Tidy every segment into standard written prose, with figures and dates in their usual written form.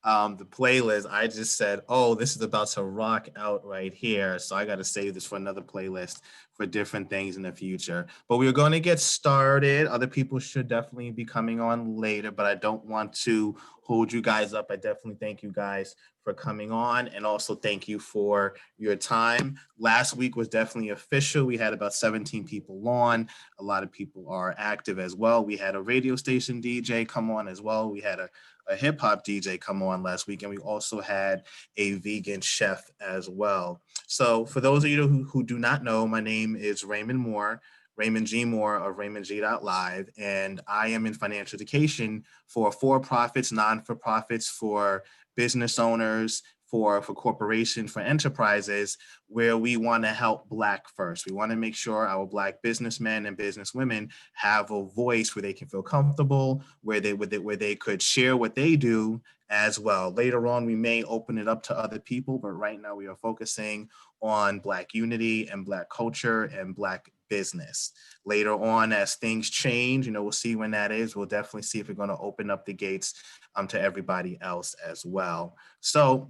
the playlist, I just said, oh, this is about to rock out right here. So I got to save this for another playlist for different things in the future. But we're going to get started. Other people should definitely be coming on later, but I don't want to hold you guys up. I definitely thank you guys for coming on, and also thank you for your time. Last week was definitely official. We had about 17 people on. A lot of people are active as well. We had a radio station DJ come on as well. We had a hip hop DJ come on last week, and we also had a vegan chef as well. So for those of you who do not know, my name is Raymond Moore, Raymond G. Moore of RaymondG.live, and I am in financial education for for-profits, non-for-profits, for business owners, for corporations, for enterprises, where we want to help Black first. We want to make sure our Black businessmen and businesswomen have a voice where they can feel comfortable, where they could share what they do as well. Later on, we may open it up to other people, but right now we are focusing on Black unity and Black culture and Black business. Later on, as things change, we'll see when that is. We'll definitely see if we're going to open up the gates to everybody else as well. So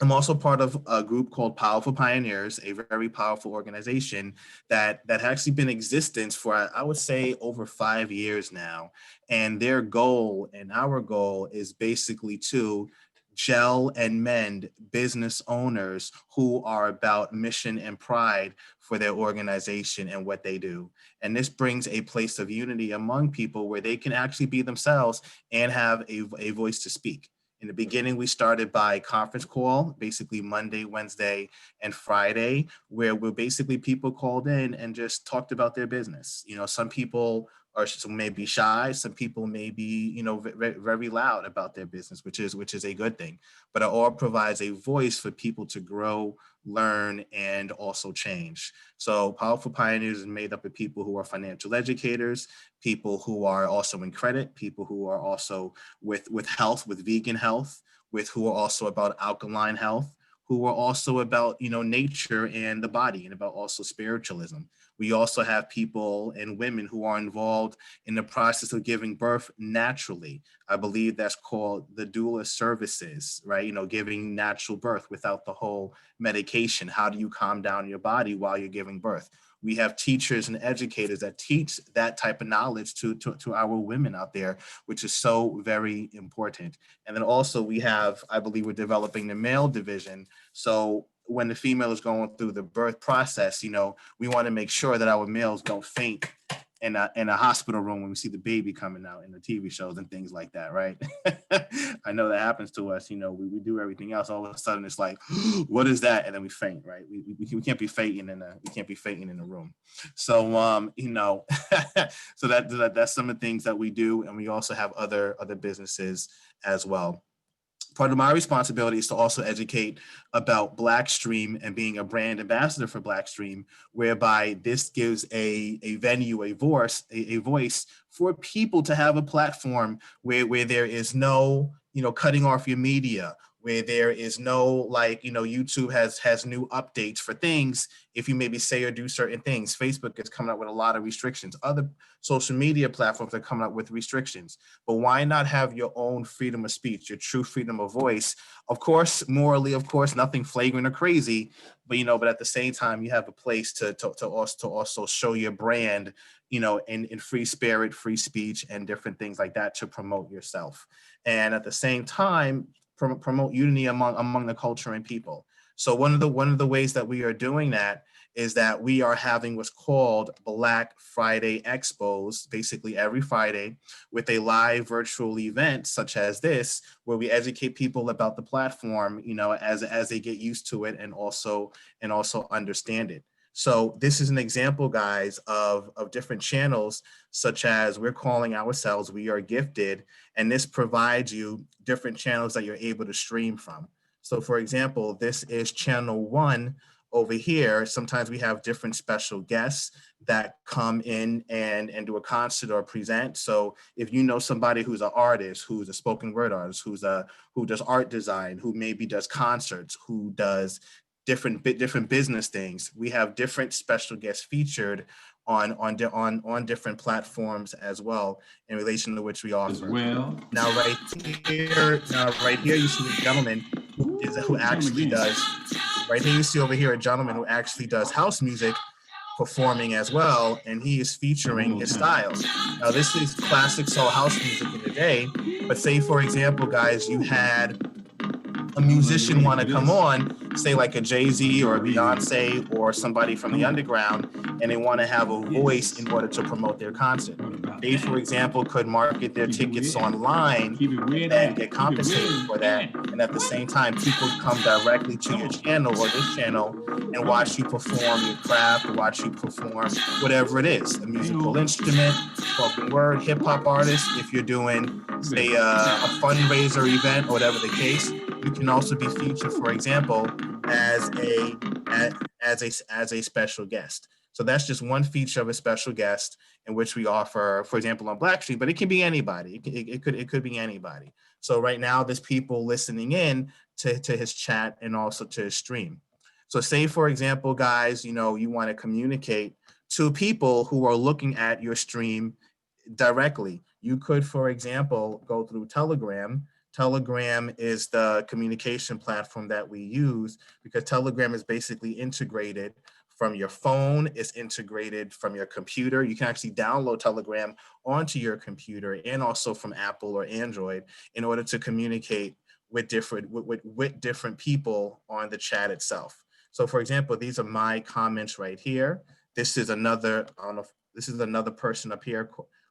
I'm also part of a group called Powerful Pioneers, a very powerful organization that has actually been in existence for, I would say, over 5 years now. And their goal and our goal is basically to gel and mend business owners who are about mission and pride for their organization and what they do. And this brings a place of unity among people where they can actually be themselves and have a voice to speak. In the beginning, we started by conference call, basically Monday, Wednesday, and Friday, where basically people called in and just talked about their business. Some people are maybe shy, some people may be, very, very loud about their business, which is a good thing. But it all provides a voice for people to grow, learn, and also change. So Powerful Pioneers is made up of people who are financial educators, people who are also in credit, people who are also with health, with vegan health, who are also about alkaline health, who are also about, nature and the body, and about also spiritualism. We also have people and women who are involved in the process of giving birth naturally. I believe that's called the doula services, right? Giving natural birth without the whole medication. How do you calm down your body while you're giving birth? We have teachers and educators that teach that type of knowledge to our women out there, which is so very important. And then also we have, I believe we're developing the male division. So when the female is going through the birth process, we want to make sure that our males don't faint in a hospital room when we see the baby coming out in the TV shows and things like that, right? I know that happens to us. We do everything else. All of a sudden, it's like, what is that? And then we faint, right? We can't be fainting in a room. So so that's some of the things that we do, and we also have other businesses as well. Part of my responsibility is to also educate about Blackstream and being a brand ambassador for Blackstream, whereby this gives a venue, a voice for people to have a platform where there is no, cutting off your media, where there is no, YouTube has new updates for things if you maybe say or do certain things. Facebook is coming up with a lot of restrictions. Other social media platforms are coming up with restrictions. But why not have your own freedom of speech, your true freedom of voice? Of course, morally, nothing flagrant or crazy, but at the same time, you have a place to also show your brand, in free spirit, free speech, and different things like that to promote yourself. And at the same time, promote unity among the culture and people. So one of the ways that we are doing that is that we are having what's called Black Friday Expos, basically every Friday, with a live virtual event such as this, where we educate people about the platform, as they get used to it and also understand it. So this is an example, guys, of different channels, such as we're calling ourselves We Are Gifted, and this provides you different channels that you're able to stream from. So for example, this is channel 1 over here. Sometimes we have different special guests that come in and do a concert or present. So if you know somebody who's an artist, who's a spoken word artist, who does art design, who maybe does concerts, who does different business things, we have different special guests featured on different platforms as well, in relation to which we offer. Now right here you see a gentleman who actually does, right here you see over here a gentleman who actually does house music performing as well, and he is featuring his styles. Now this is classic soul house music in the day, but say for example, guys, you had a musician want to come on, say like a Jay-Z or a Beyonce or somebody from the underground, and they want to have a voice in order to promote their concert. They, for example, could market their tickets online and get compensated for that. And at the same time, people come directly to your channel or this channel and watch you perform your craft, or watch you perform whatever it is, a musical instrument, spoken word, hip hop artist. If you're doing, say, a fundraiser event or whatever the case, you can also be featured, for example, as a special guest. So that's just one feature of a special guest in which we offer, for example, on Blackstream, but it can be anybody. It could be anybody. So right now there's people listening in to his chat and also to his stream. So say, for example, guys, you want to communicate to people who are looking at your stream directly. You could, for example, go through Telegram. Telegram is the communication platform that we use because Telegram is basically integrated from your phone, it's integrated from your computer. You can actually download Telegram onto your computer and also from Apple or Android in order to communicate with different people on the chat itself. So for example, these are my comments right here. This is another, I don't know, this is another person up here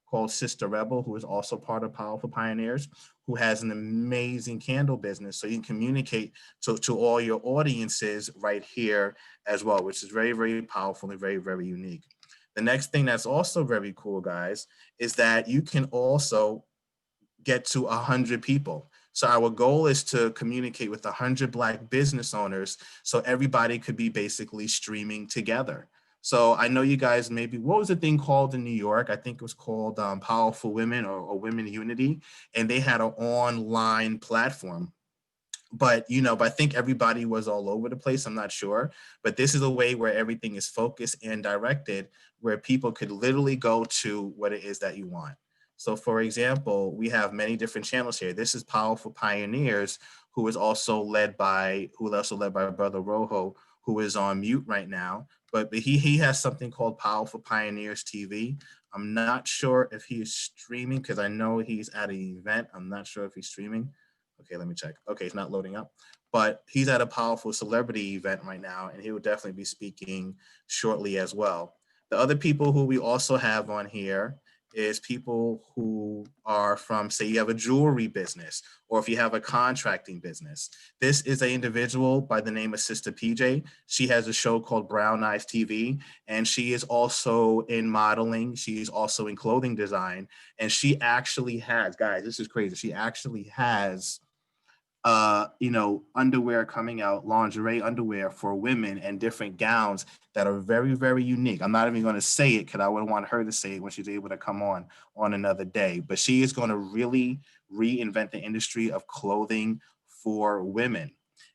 called Sister Rebel, who is also part of Powerful Pioneers, who has an amazing candle business. So you can communicate to all your audiences right here as well, which is very, very powerful and very, very unique. The next thing that's also very cool, guys, is that you can also get to 100 people. So our goal is to communicate with 100 Black business owners so everybody could be basically streaming together. So I know you guys maybe, what was the thing called in New York? I think it was called Powerful Women or Women Unity. And they had an online platform. But, but I think everybody was all over the place. I'm not sure. But this is a way where everything is focused and directed, where people could literally go to what it is that you want. So for example, we have many different channels here. This is Powerful Pioneers, who is also led by Brother Rojo, who is on mute right now. But he has something called Powerful Pioneers TV. I'm not sure if he is streaming because I know he's at an event. I'm not sure if he's streaming. Okay, let me check. Okay, it's not loading up. But he's at a powerful celebrity event right now, and he will definitely be speaking shortly as well. The other people who we also have on here is people who are from, say you have a jewelry business, or if you have a contracting business. This is an individual by the name of Sister PJ. She has a show called browneyeztv, and she is also in modeling. She's also in clothing design, and she actually has, guys, this is crazy. She actually has underwear coming out, lingerie underwear for women and different gowns that are very, very unique. I'm not even going to say it because I would want her to say it when she's able to come on another day. But she is going to really reinvent the industry of clothing for women.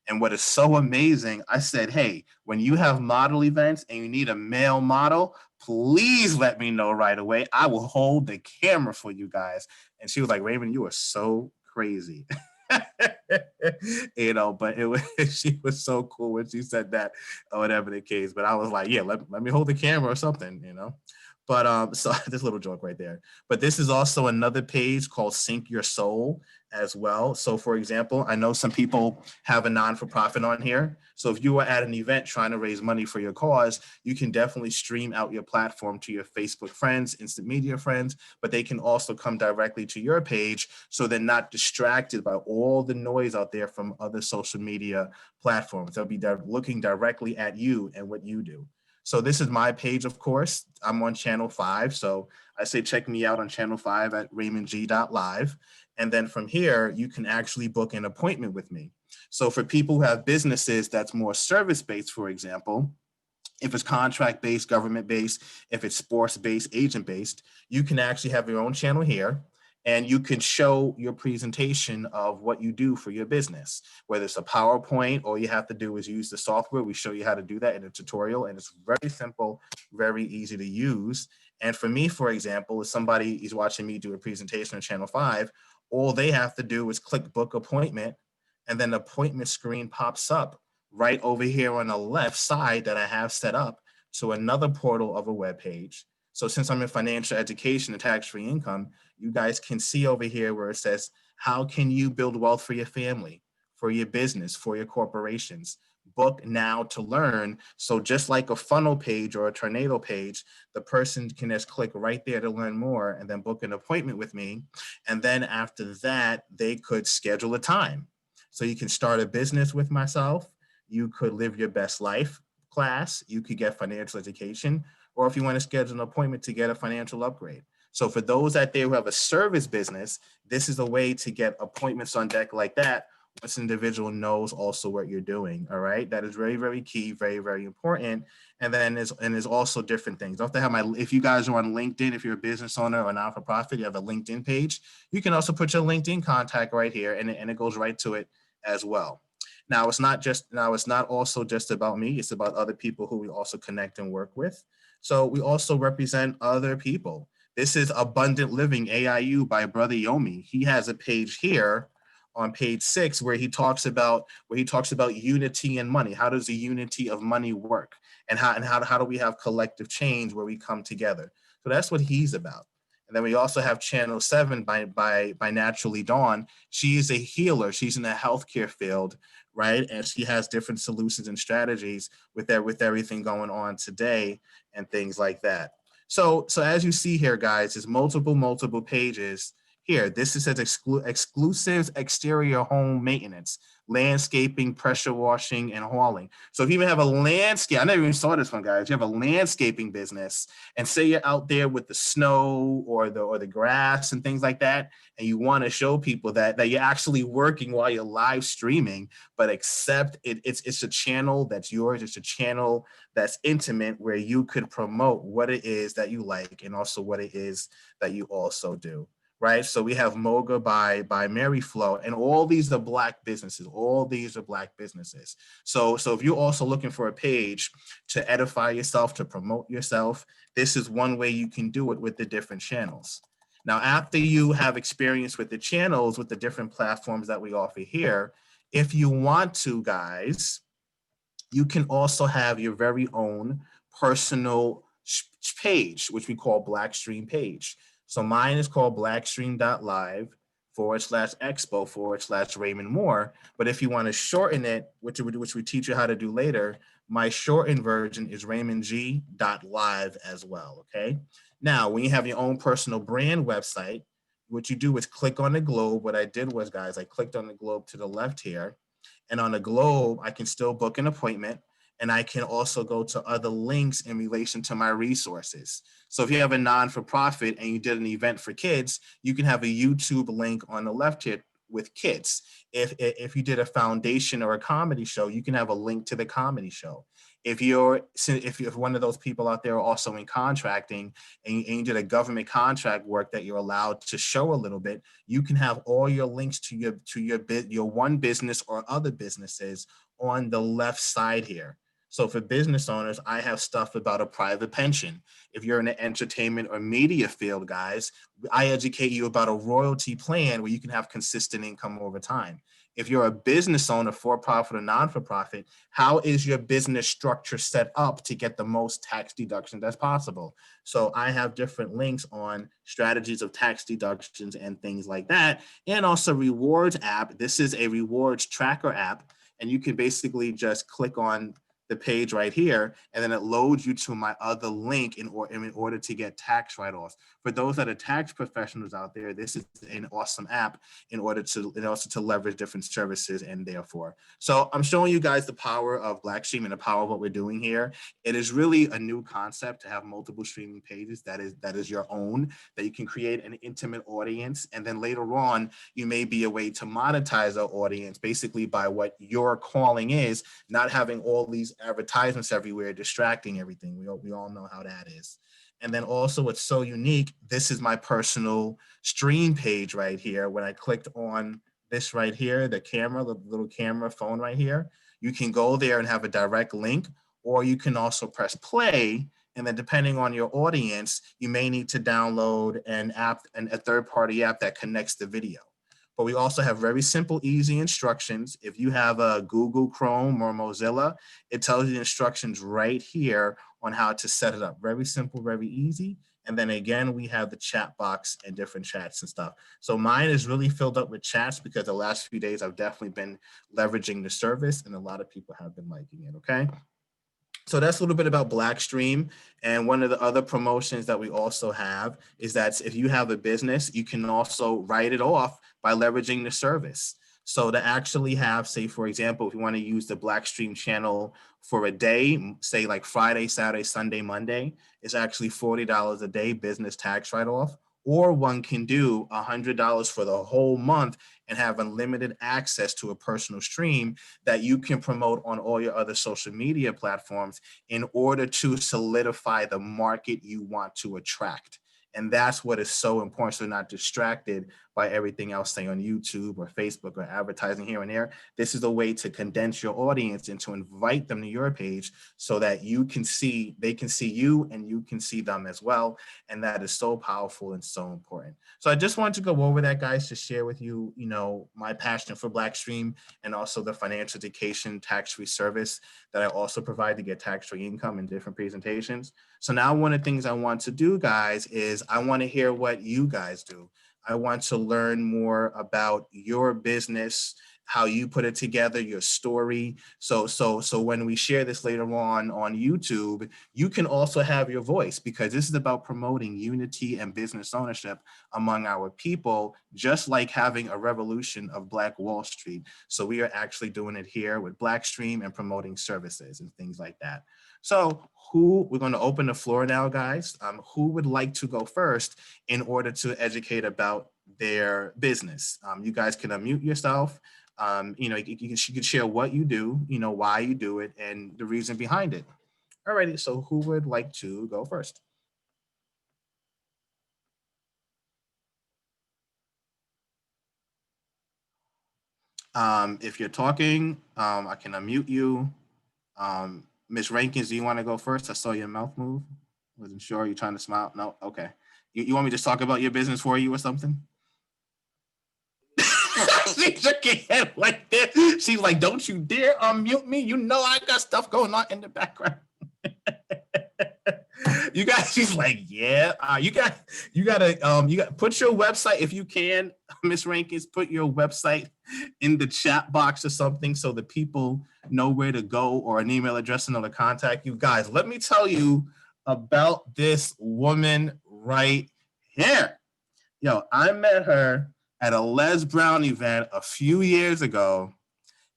And what is so amazing, I said, hey, when you have model events and you need a male model, please let me know right away. I will hold the camera for you guys. And she was like, Raymond, you are so crazy. But she was so cool when she said that, or whatever the case. But I was like, yeah, let me hold the camera or something, But so this little joke right there. But this is also another page called Sync Your Soul as well. So for example, I know some people have a non-for-profit on here. So if you are at an event trying to raise money for your cause, you can definitely stream out your platform to your Facebook friends, instant media friends, but they can also come directly to your page so they're not distracted by all the noise out there from other social media platforms. They'll be looking directly at you and what you do. So this is my page, of course. I'm on channel 5. So I say check me out on channel 5 at RaymondG.live. And then from here, you can actually book an appointment with me. So for people who have businesses that's more service-based, for example, if it's contract-based, government-based, if it's sports-based, agent-based, you can actually have your own channel here. and you can show your presentation of what you do for your business, whether it's a PowerPoint. All you have to do is use the software. We show you how to do that in a tutorial, and it's very simple, very easy to use. And for me, for example, if somebody is watching me do a presentation on Channel 5, all they have to do is click book appointment, and then the appointment screen pops up right over here on the left side that I have set up to another portal of a web page. So since I'm in financial education and tax-free income, you guys can see over here where it says, how can you build wealth for your family, for your business, for your corporations? Book now to learn. So just like a funnel page or a tornado page, the person can just click right there to learn more and then book an appointment with me. And then after that, they could schedule a time. So you can start a business with myself. You could live your best life class. You could get financial education, or if you want to schedule an appointment to get a financial upgrade. So for those out there who have a service business, this is a way to get appointments on deck like that once an individual knows also what you're doing. All right. That is very, very key, very, very important. And then there's also different things. I have to have if you guys are on LinkedIn, if you're a business owner or not-for-profit, you have a LinkedIn page, you can also put your LinkedIn contact right here, and it goes right to it as well. Now it's not also just about me, it's about other people who we also connect and work with. So we also represent other people. This is Abundant Living AIU by Brother Yomi. He has a page here on page 6 where he talks about unity and money. How does the unity of money work? And how do we have collective change where we come together? So that's what he's about. And then we also have Channel 7 by Naturally Dawn. She is a healer. She's in the healthcare field, right? And she has different solutions and strategies with everything going on today and things like that. So as you see here, guys, there's multiple pages here. This says exclusive exterior home maintenance, landscaping, pressure washing, and hauling. So if you even have a landscape, I never even saw this one, guys. You have a landscaping business, and say you're out there with the snow or the grass and things like that, and you want to show people that you're actually working while you're live streaming, but except it's a channel that's yours. It's a channel that's intimate where you could promote what it is that you like and also what it is that you also do. Right. So we have Moga by Mary Flo, and all these are Black businesses. All these are Black businesses. So if you're also looking for a page to edify yourself, to promote yourself, this is one way you can do it with the different channels. Now, after you have experience with the channels, with the different platforms that we offer here, if you want to, guys, you can also have your very own personal page, which we call Blackstream page. So mine is called Blackstream.live /Expo /RaymondMoore. But if you want to shorten it, which we teach you how to do later, my shortened version is RaymondG.live as well. Okay. Now, when you have your own personal brand website, what you do is click on the globe. What I did was, guys, I clicked on the globe to the left here. And on the globe, I can still book an appointment, and I can also go to other links in relation to my resources. So if you have a non-for-profit and you did an event for kids, you can have a YouTube link on the left here with kids. If you did a foundation or a comedy show, you can have a link to the comedy show. If you're one of those people out there also in contracting and you did a government contract work that you're allowed to show a little bit, you can have all your links to your one business or other businesses on the left side here. So for business owners, I have stuff about a private pension. If you're in the entertainment or media field, guys, I educate you about a royalty plan where you can have consistent income over time. If you're a business owner, for-profit or non-for-profit, how is your business structure set up to get the most tax deductions as possible? So I have different links on strategies of tax deductions and things like that. And also rewards app. This is a rewards tracker app. And you can basically just click on the page right here, and then it loads you to my other link in order to get tax write-offs. For those that are tax professionals out there, this is an awesome app in order to leverage different services and therefore. So I'm showing you guys the power of Blackstream and the power of what we're doing here. It is really a new concept to have multiple streaming pages that is your own, that you can create an intimate audience, and then later on, you may be a way to monetize our audience basically by what your calling is, not having all these advertisements everywhere distracting everything. We all know how that is. And then also what's so unique, this is my personal stream page right here. When I clicked on this right here, the camera, the little camera phone right here, you can go there and have a direct link, or you can also press play. And then depending on your audience, you may need to download an app, and a third-party app that connects the video. But we also have very simple, easy instructions. If you have a Google Chrome or Mozilla, it tells you the instructions right here on how to set it up. Very simple, very easy. And then again, we have the chat box and different chats and stuff. So mine is really filled up with chats because the last few days I've definitely been leveraging the service, and a lot of people have been liking it, okay? So that's a little bit about Blackstream. And one of the other promotions that we also have is that if you have a business, you can also write it off by leveraging the service. So to actually have, say, for example, if you want to use the Blackstream channel for a day, say like Friday, Saturday, Sunday, Monday, it's actually $40 a day business tax write-off. Or one can do $100 for the whole month and have unlimited access to a personal stream that you can promote on all your other social media platforms in order to solidify the market you want to attract. And that's what is so important. So not distracted by everything else, say on YouTube or Facebook or advertising here and there. This is a way to condense your audience and to invite them to your page so that you can see, they can see you and you can see them as well. And that is so powerful and so important. So I just wanted to go over that, guys, to share with you, you know, my passion for Blackstream and also the financial education tax-free service that I also provide to get tax-free income in different presentations. So now one of the things I want to do, guys, is I want to hear what you guys do. I want to learn more about your business, how you put it together, your story. So when we share this later on YouTube, you can also have your voice, because this is about promoting unity and business ownership among our people, just like having a revolution of Black Wall Street. So we are actually doing it here with Blackstream and promoting services and things like that. So we're going to open the floor now, guys. Who would like to go first in order to educate about their business? You guys can unmute yourself. You know, you can share what you do, you know, why you do it, and the reason behind it. Alrighty, so who would like to go first? If you're talking, I can unmute you. Ms. Rankins, do you want to go first? I saw your mouth move. Wasn't sure. You trying to smile? No? Okay. You want me to just talk about your business for you or something? She shook her head like this. She's like, don't you dare unmute me. You know I got stuff going on in the background. You guys, she's like, yeah. You got put your website if you can, Miss Rankins. Put your website in the chat box or something so the people know where to go, or an email address and to contact you guys. Let me tell you about this woman right here. Yo, I met her at a Les Brown event a few years ago.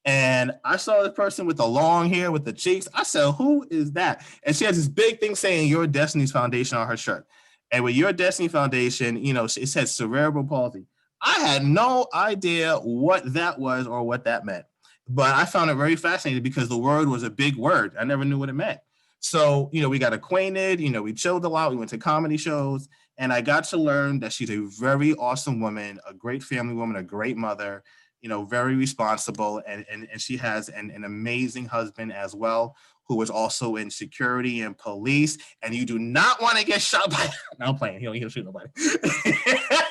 And I saw this person with the long hair with the cheeks. I said, who is that? And she has this big thing saying Your Destiny's Foundation on her shirt. And with Your Destiny Foundation, you know, it said cerebral palsy. I had no idea what that was or what that meant. But I found it very fascinating because the word was a big word. I never knew what it meant. So, you know, we got acquainted, you know, we chilled a lot. We went to comedy shows. And I got to learn that she's a very awesome woman, a great family woman, a great mother, you know, very responsible. And she has an amazing husband as well, who is also in security and police. And you do not want to get shot by. No, I'm playing. He'll shoot nobody.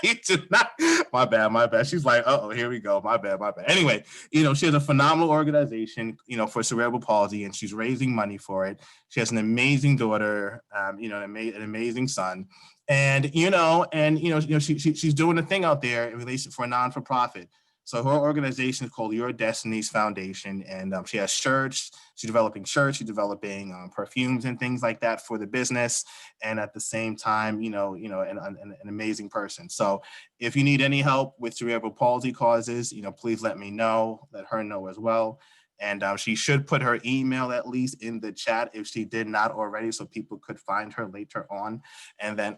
You do not. My bad. She's like, oh, here we go. My bad. Anyway, you know, she has a phenomenal organization, you know, for cerebral palsy, and she's raising money for it. She has an amazing daughter, you know, an amazing son. And she's doing a thing out there in relation for a non-for-profit. So her organization is called Your Destiny's Foundation, and she has shirts. She's developing shirts. She's developing perfumes and things like that for the business. And at the same time, an amazing person. So if you need any help with cerebral palsy causes, you know, please let me know. Let her know as well. And she should put her email at least in the chat if she did not already, so people could find her later on. And then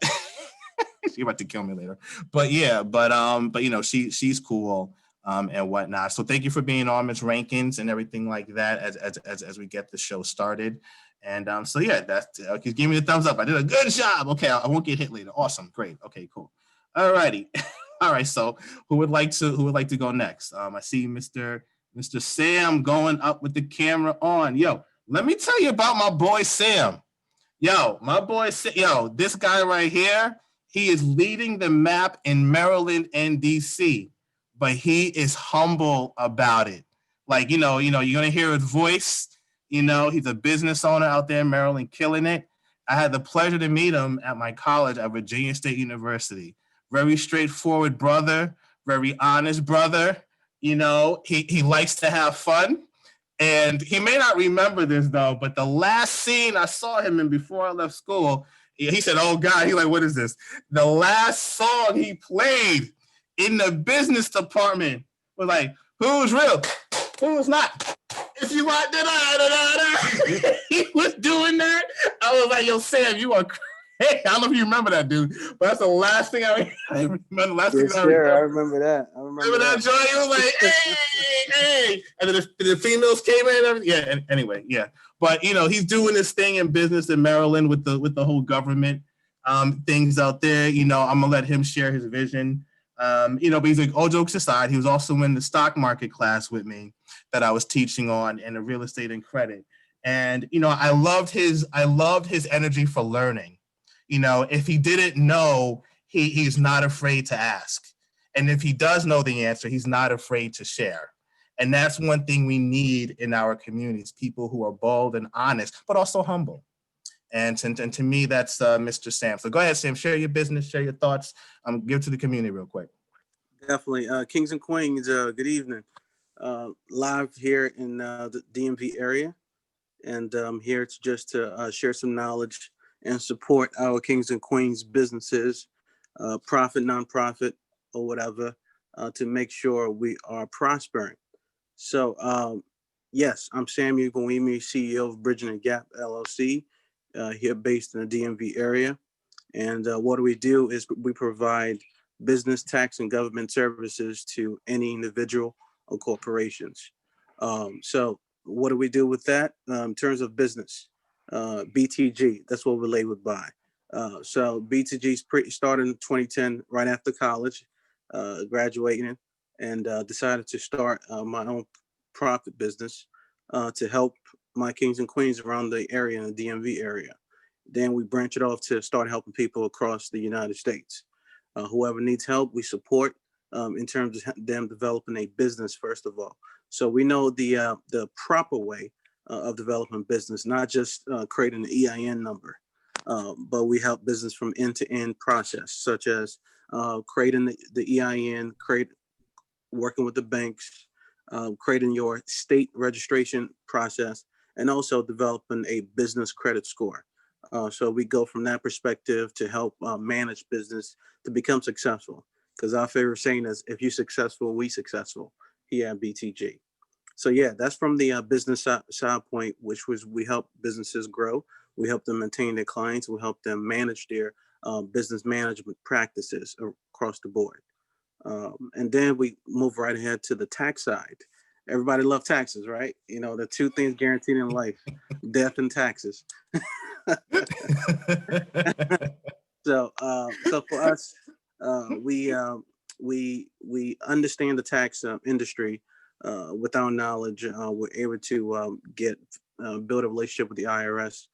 she's about to kill me later. But yeah, but you know, she's cool. And whatnot. So thank you for being on, Ms. Rankins, and everything like that as we get the show started. And so yeah, that's okay. Give me the thumbs up. I did a good job. Okay, I won't get hit later. Awesome, great. Okay, cool. All righty. All right. So who would like to go next? I see Mr. Sam going up with the camera on. Yo, let me tell you about my boy Sam. Yo, my boy, yo, this guy right here, he is leading the map in Maryland and DC, but he is humble about it. Like, you're gonna hear his voice. He's a business owner out there in Maryland, killing it. I had the pleasure to meet him at my college at Virginia State University. Very straightforward brother, very honest brother. He likes to have fun. And he may not remember this though, but the last scene I saw him in before I left school, he said, "Oh God," he's like, "What is this?" The last song he played in the business department was like, "Who's real? Who's not? If you want da-da-da-da-da." He was doing that. I was like, "Yo, Sam, you are crazy." I don't know if you remember that, dude, but that's the last thing I remember. Yes, sir. I remember that. Remember that, Joy? He was like, "Hey, hey," and then the females came in and everything. Yeah. And anyway, yeah. But he's doing this thing in business in Maryland with the whole government things out there. I'm gonna let him share his vision. But he's like, all jokes aside, he was also in the stock market class with me that I was teaching on in the real estate and credit. And I loved his energy for learning. If he didn't know, he's not afraid to ask. And if he does know the answer, he's not afraid to share. And that's one thing we need in our communities, people who are bold and honest, but also humble. And to me, that's Mr. Sam. So go ahead, Sam, share your business, share your thoughts. Give to the community real quick. Definitely. Kings and Queens, good evening. Live here in the DMV area. And I'm here to share some knowledge and support our Kings and Queens businesses, profit, nonprofit, or whatever, to make sure we are prospering. So, yes, I'm Samuel Gwemi, CEO of Bridging the Gap LLC, here based in the DMV area. And what do we do is we provide business, tax, and government services to any individual or corporations. So what do we do with that? In terms of business, BTG, that's what we're labeled by. So BTG started in 2010, right after college, graduating, and decided to start my own profit business to help my kings and queens around the area, in the DMV area. Then we branch it off to start helping people across the United States. Whoever needs help, we support in terms of them developing a business, first of all. So we know the proper way of developing business, not just creating an EIN number, but we help business from end-to-end process, such as creating the EIN, working with the banks, creating your state registration process, and also developing a business credit score. So we go from that perspective to help manage business to become successful. Because our favorite saying is, if you're successful, we successful here at BTG. So yeah, that's from the business side point, which was we help businesses grow. We help them maintain their clients. We help them manage their business management practices across the board. And then we move right ahead to the tax side. Everybody loves taxes, right? The two things guaranteed in life, death and taxes. So for us, we understand the tax industry. With our knowledge, we're able to build a relationship with the IRS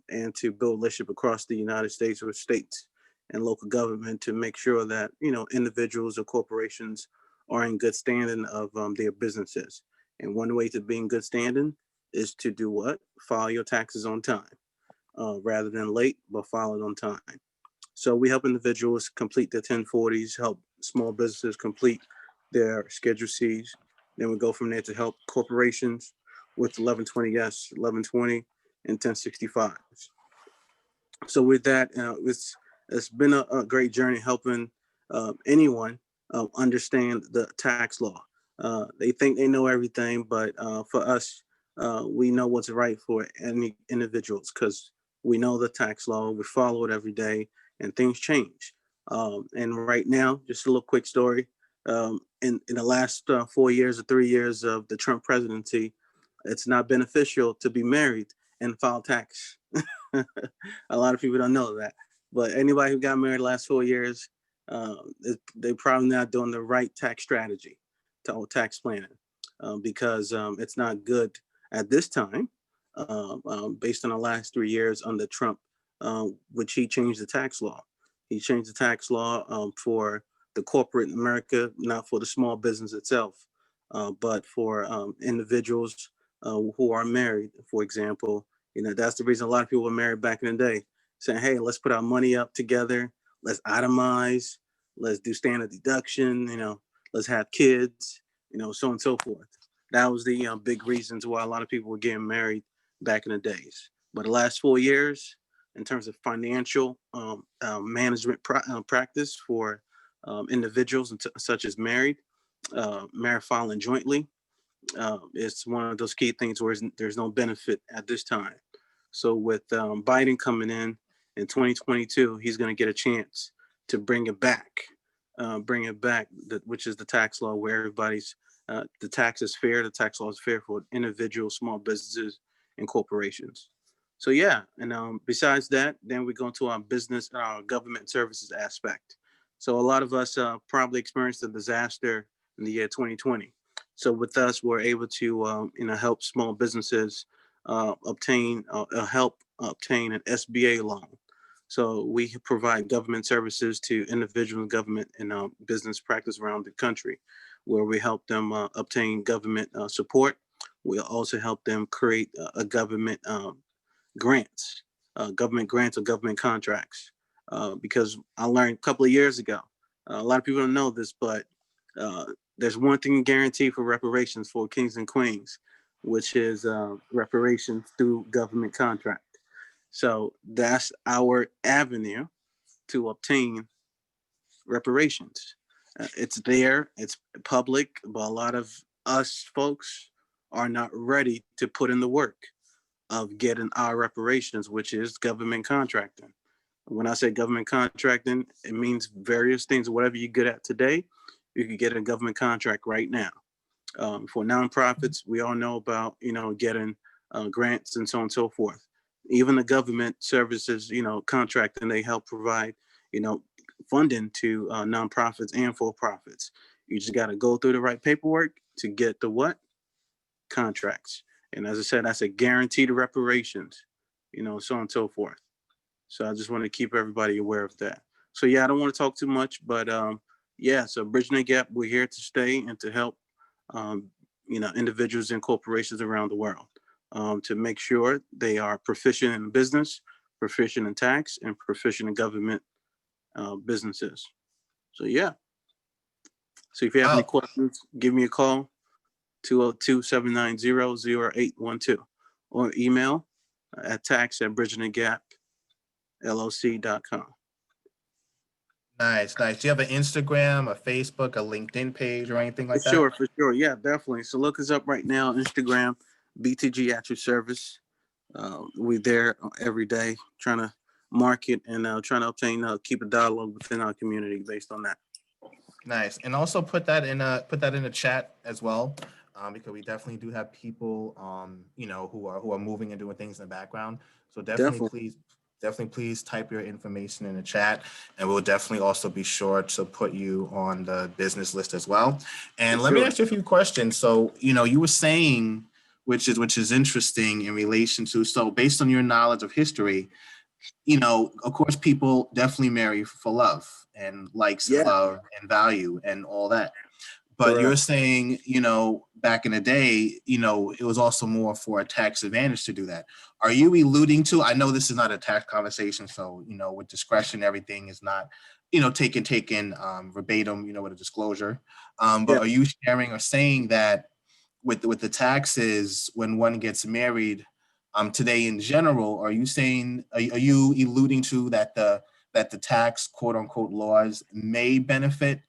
and to build a relationship across the United States with states and local government to make sure that individuals or corporations are in good standing of their businesses. And one way to be in good standing is to do what? File your taxes on time, rather than late, but file it on time. So we help individuals complete their 1040s, help small businesses complete their Schedule Cs. Then we go from there to help corporations with 1120S, 1120, and 1065s. So with that, it's been a great journey helping anyone understand the tax law. They think they know everything, but for us, we know what's right for any individuals because we know the tax law, we follow it every day, and things change. And right now, just a little quick story. In the last 4 years or 3 years of the Trump presidency, it's not beneficial to be married and file tax. A lot of people don't know that, but anybody who got married the last 4 years, they're probably not doing the right tax strategy to tax planning, because it's not good at this time, based on the last 3 years under Trump, which he changed the tax law. He changed the tax law for the corporate America, not for the small business itself, but for individuals who are married, for example. That's the reason a lot of people were married back in the day, saying, hey, let's put our money up together, let's itemize, let's do standard deduction, let's have kids, so on and so forth. That was the big reasons why a lot of people were getting married back in the days. But the last 4 years, in terms of financial management practice for individuals such as married filing jointly, it's one of those key things where there's no benefit at this time. So with Biden coming in 2022, he's going to get a chance to bring it back, which is the tax law where everybody's, the tax is fair. The tax law is fair for individuals, small businesses, and corporations. So yeah, and besides that, then we go into our business, our government services aspect. So a lot of us probably experienced a disaster in the year 2020. So with us, we're able to help small businesses help obtain an SBA loan. So we provide government services to individual government and business practice around the country, where we help them obtain government support. We also help them create a government grants, government grants or government contracts. Because I learned a couple of years ago, a lot of people don't know this, but there's one thing guaranteed for reparations for kings and queens, which is reparations through government contract. So that's our avenue to obtain reparations. It's there, it's public, but a lot of us folks are not ready to put in the work of getting our reparations, which is government contracting. When I say government contracting, it means various things. Whatever you're good at today, you can get a government contract right now. For nonprofits, we all know about, getting grants and so on and so forth. Even the government services, contracting, they help provide, funding to nonprofits and for-profits. You just got to go through the right paperwork to get the what? Contracts. And as I said, that's a guaranteed reparations, so on and so forth. So I just want to keep everybody aware of that. So yeah, I don't want to talk too much, but yeah, so Bridging the Gap, we're here to stay and to help, individuals and corporations around the world to make sure they are proficient in business, proficient in tax, and proficient in government businesses. So yeah. So if you have any questions, give me a call, 202-790-0812, or email at tax@bridgingthegapllc.com. Nice. Do you have an Instagram, a Facebook, a LinkedIn page, or anything like that? For sure. Yeah, definitely. So look us up right now, Instagram, BTG at your service. We're there every day trying to market and trying to obtain, keep a dialogue within our community based on that. Nice. And also put that in a chat as well, because we definitely do have people, who are moving and doing things in the background. So definitely please type your information in the chat, and we'll definitely also be sure to put you on the business list as well. And let me ask you a few questions. So, you were saying, which is interesting in relation to, so based on your knowledge of history, of course, people definitely marry for love and likes and love and value and all that. But you're saying, back in the day, it was also more for a tax advantage to do that. Are you alluding to, I know this is not a tax conversation, so, with discretion, everything is not, taken verbatim, with a disclosure. But are you sharing or saying that with the taxes, when one gets married today in general, are you alluding to that the tax quote unquote laws may benefit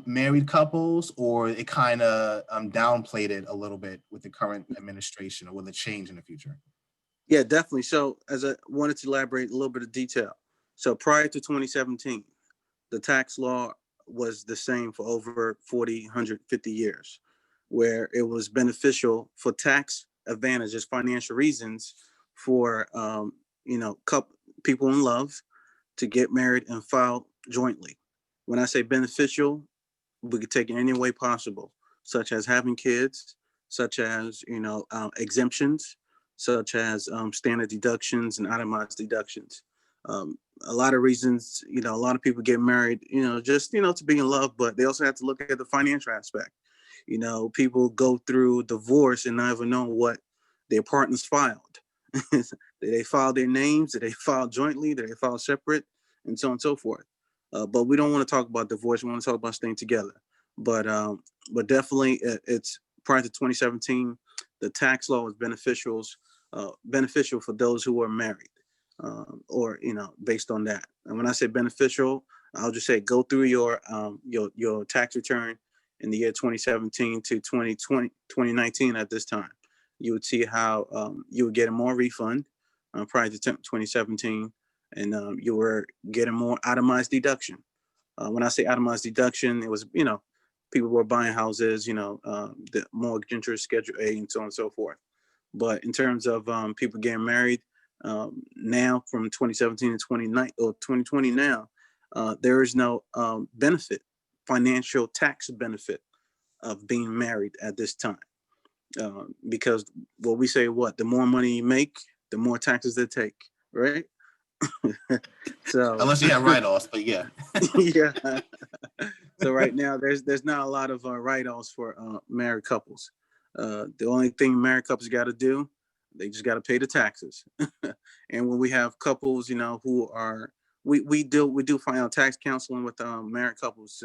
married couples, or it kind of downplayed it a little bit with the current administration, or will it change in the future? Yeah, definitely. So as I wanted to elaborate a little bit of detail. So prior to 2017, the tax law was the same for over 40, 150 years, where it was beneficial for tax advantages, financial reasons for couple people in love to get married and file jointly. When I say beneficial, we could take it any way possible, such as having kids, such as exemptions, such as standard deductions and itemized deductions. A lot of reasons, a lot of people get married, just to be in love, but they also have to look at the financial aspect. People go through divorce and not even know what their partners filed. Did they file their names? Did they file jointly? Did they file separate? And so on and so forth. But we don't want to talk about divorce. We want to talk about staying together. But definitely, it's prior to 2017, the tax law was beneficial for those who are married, or based on that. And when I say beneficial, I'll just say go through your tax return in the year 2017 to 2020, 2019 at this time. You would see how you would get a more refund prior to 2017, and you were getting more itemized deduction. When I say itemized deduction, it was, people were buying houses, the mortgage interest, Schedule A, and so on and so forth. But in terms of people getting married, now from 2017 to 2020 now, there is no benefit, financial tax benefit of being married at this time. Because what we say, the more money you make, the more taxes they take, right? So unless you have write-offs, but yeah. yeah. So right now there's not a lot of write-offs for married couples. The only thing married couples got to do, they just got to pay the taxes. And when we have couples, who are we do find tax counseling with married couples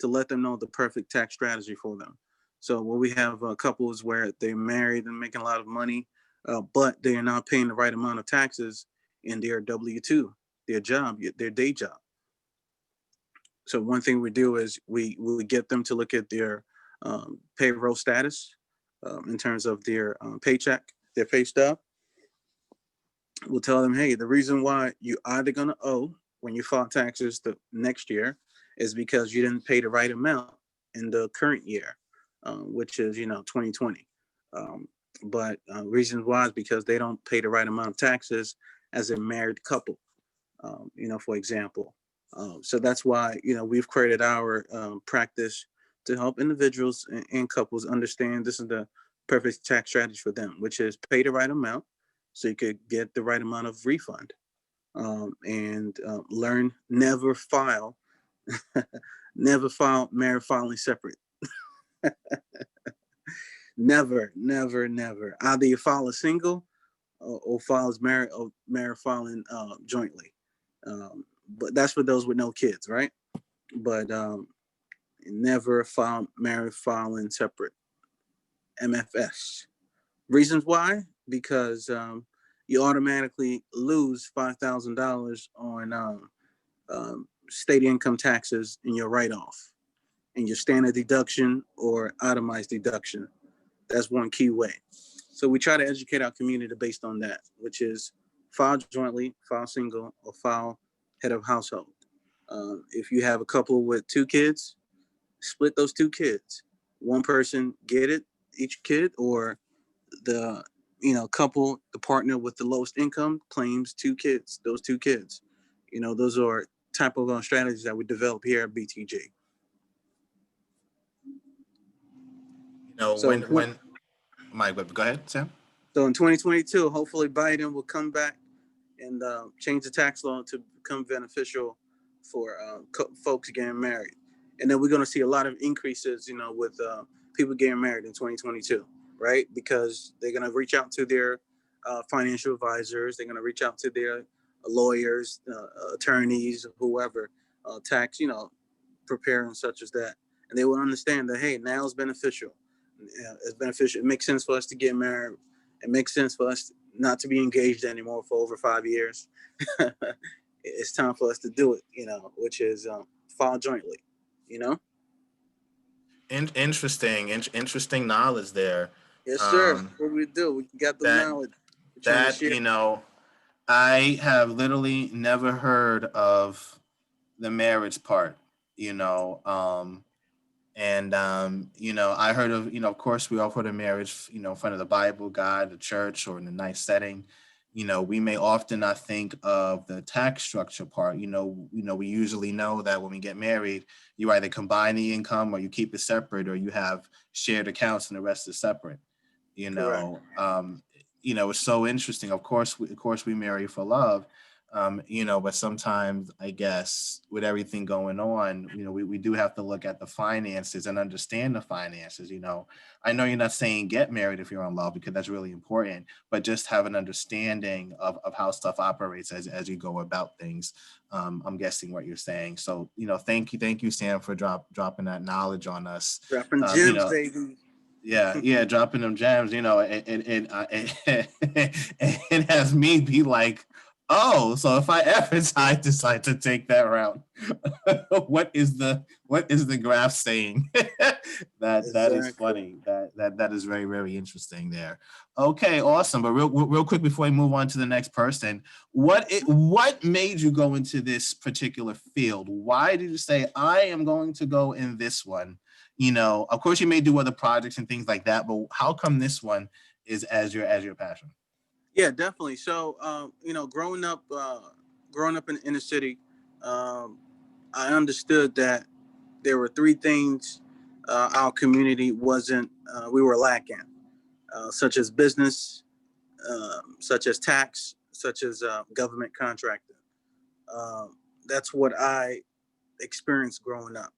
to let them know the perfect tax strategy for them. So when we have couples where they're married and making a lot of money, but they are not paying the right amount of taxes in their W-2, their job, their day job. So one thing we do is we get them to look at their payroll status in terms of their paycheck, their pay stub. We'll tell them, hey, the reason why you either going to owe when you file taxes the next year is because you didn't pay the right amount in the current year, which is 2020. But reasons why is because they don't pay the right amount of taxes as a married couple, for example. So that's why, we've created our practice to help individuals and couples understand this is the perfect tax strategy for them, which is pay the right amount so you could get the right amount of refund, and learn never file married filing separate. Never. Either you file a single or file as married filing jointly. But that's for those with no kids, right? But never file married filing separate. MFS. Reasons why? Because you automatically lose $5,000 on state income taxes in your write-off, and your standard deduction or itemized deduction. That's one key way. So we try to educate our community based on that, which is file jointly, file single, or file head of household. If you have a couple with 2 kids, split those 2 kids. One person get it, each kid, or the couple, the partner with the lowest income claims 2 kids, those 2 kids. Those are type of strategies that we develop here at BTG. So when Mike, go ahead, Sam. So in 2022, hopefully Biden will come back and change the tax law to become beneficial for folks getting married. And then we're going to see a lot of increases, with people getting married in 2022, right? Because they're going to reach out to their financial advisors. They're going to reach out to their lawyers, attorneys, whoever, tax, preparing such as that. And they will understand that, hey, now it's beneficial. It's beneficial. It makes sense for us to get married. It makes sense for us not to be engaged anymore for over 5 years. It's time for us to do it, which is file jointly, Interesting knowledge there. Yes, sir. What we do, we got the That knowledge. I have literally never heard of the marriage part. And I heard of, of course, we all heard of marriage, in front of the Bible, God, the church, or in a nice setting. We may often not think of the tax structure part. We usually know that when we get married, you either combine the income or you keep it separate, or you have shared accounts and the rest is separate. you Correct. know um it's so interesting. Of course we marry for love, but sometimes I guess with everything going on, we do have to look at the finances and understand the finances. I know you're not saying get married if you're in love, because that's really important, but just have an understanding of how stuff operates as you go about things. I'm guessing what you're saying. So, thank you, Sam, for dropping that knowledge on us. Dropping um, you gems, know baby. yeah, dropping them gems. It has me be like, oh, so if I ever decide to take that route, what is the graph saying? That is Exactly. funny. That is very, very interesting there. Okay, awesome. But real quick before we move on to the next person, what made you go into this particular field? Why did you say I am going to go in this one? Of course you may do other projects and things like that, but how come this one is as your passion? Yeah, definitely. So, growing up in the inner city, um, I understood that there were three things our community wasn't, we were lacking, such as business, such as tax, such as government contracting. That's what I experienced growing up.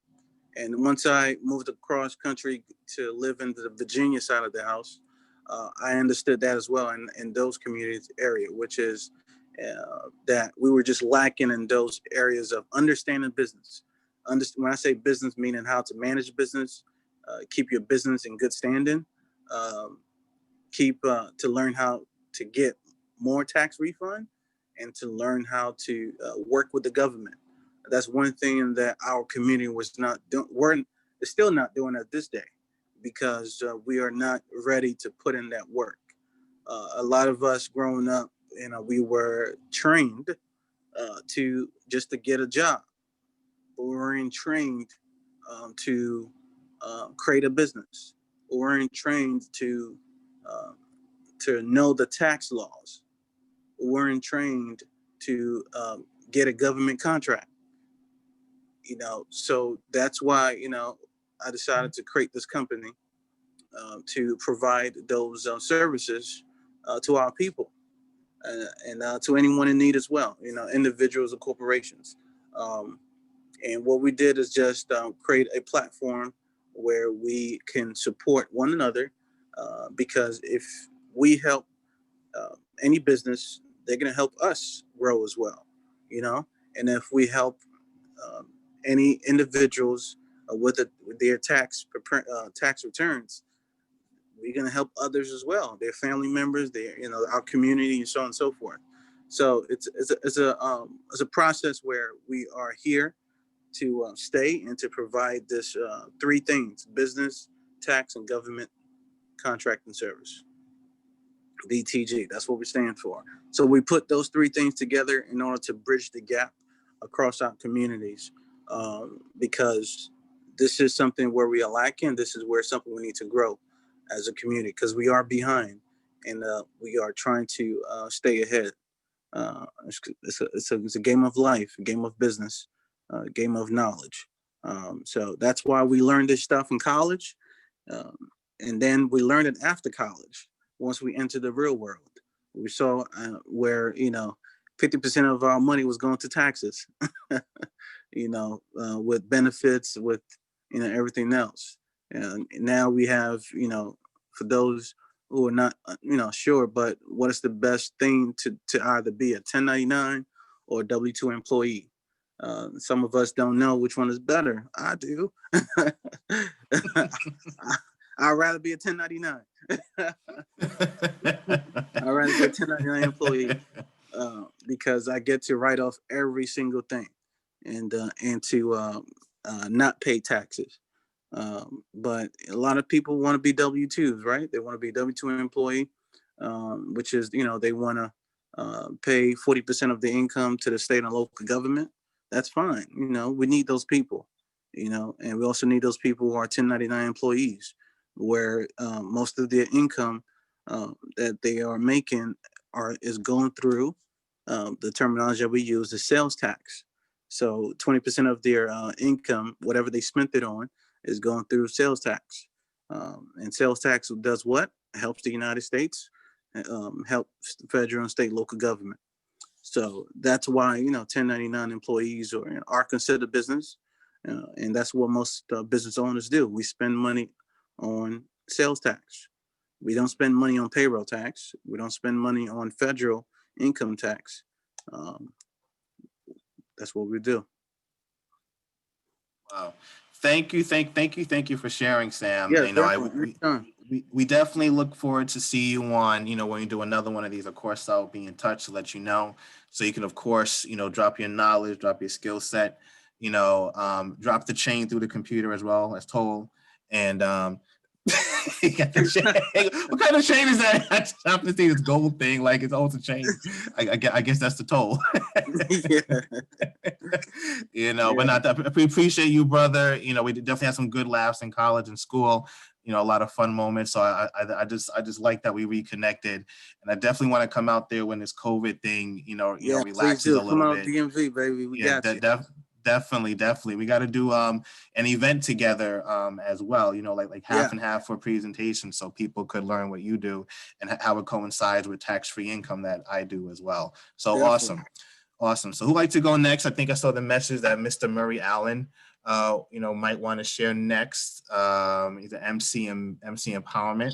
And once I moved across country to live in the Virginia side of the house, I understood that as well in those communities area, which is that we were just lacking in those areas of understanding business. When I say business, meaning how to manage business, keep your business in good standing, um, keep to learn how to get more tax refund, and to learn how to work with the government. That's one thing that our community was not doing. We're still not doing at this day, because we are not ready to put in that work. A lot of us growing up, we were trained to just to get a job. We weren't trained to create a business. We weren't trained uh, to know the tax laws. We weren't trained to get a government contract. So that's why I decided to create this company to provide those services to our people, and to anyone in need as well, individuals and corporations. um, and what we did is just create a platform where we can support one another, because if we help any business, they're going to help us grow as well, you know. And if we help um, any individuals with their tax returns, we're going to help others as well, their family members, their our community, and so on and so forth. So it's a process where we are here to stay and to provide this three things: business, tax, and government contract and service. BTG. That's what we stand for. So we put those three things together in order to bridge the gap across our communities, because this is something where we are lacking. This is where something we need to grow as a community, because we are behind, and we are trying to stay ahead. It's a game of life, a game of business, a game of knowledge. So that's why we learned this stuff in college, um, and then we learned it after college. Once we entered the real world, we saw where 50% of our money was going to taxes. With benefits, with everything else. And now we have, for those who are not, sure, but what is the best thing to either be a 1099 or a W-2 employee? Some of us don't know which one is better. I do. I'd rather be a 1099. I'd rather be a 1099 employee, because I get to write off every single thing, and to not pay taxes. But a lot of people want to be W-2s, right? They want to be W-2 employee, which is, they want to pay 40% of the income to the state and local government. That's fine. We need those people. and we also need those people who are 1099 employees, where most of their income that they are making is going through the terminology that we use, the sales tax. So 20% of their income, whatever they spent it on, is going through sales tax. And sales tax does what? It helps the United States, helps the federal and state local government. So that's why 1099 employees are considered business, and that's what most business owners do. We spend money on sales tax. We don't spend money on payroll tax. We don't spend money on federal income tax. Um, that's what we do. Wow. Thank you for sharing, Sam. Yeah, You know, we definitely look forward to see you on, when you do another one of these. Of course, I'll be in touch to let you know. So you can, of course, drop your knowledge, drop your skill set, drop the chain through the computer as well as toll. And you got the chain. What kind of chain is that? I just happen to see this gold thing, like it's always a chain. I guess that's the toll. But not that. We appreciate you, brother. We definitely had some good laughs in college and school. A lot of fun moments. So I just like that we reconnected, and I definitely want to come out there when this COVID thing, relaxes a little Come out bit. DMV, baby. We got you. Definitely. We got to do an event together as well, like half and half for presentation, so people could learn what you do and how it coincides with tax-free income that I do as well. So definitely. Awesome. So who'd like to go next? I think I saw the message that Mr. Murray Allen might want to share next. He's an MC Empowerment.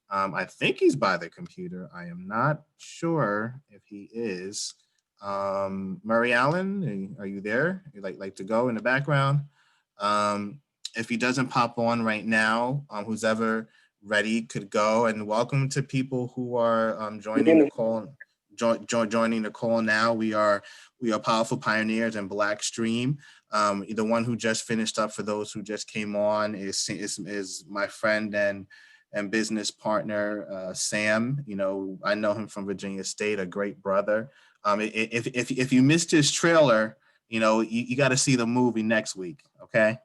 I think he's by the computer. I am not sure if he is. Murray Allen, are you there? You like to go in the background? If he doesn't pop on right now, who's ever ready could go. And welcome to people who are joining the call. Joining the call now. We are Powerful Pioneers and Blackstream. The one who just finished up, for those who just came on, is my friend and business partner, Sam. I know him from Virginia State, a great brother. If you missed his trailer, you got to see the movie next week, okay?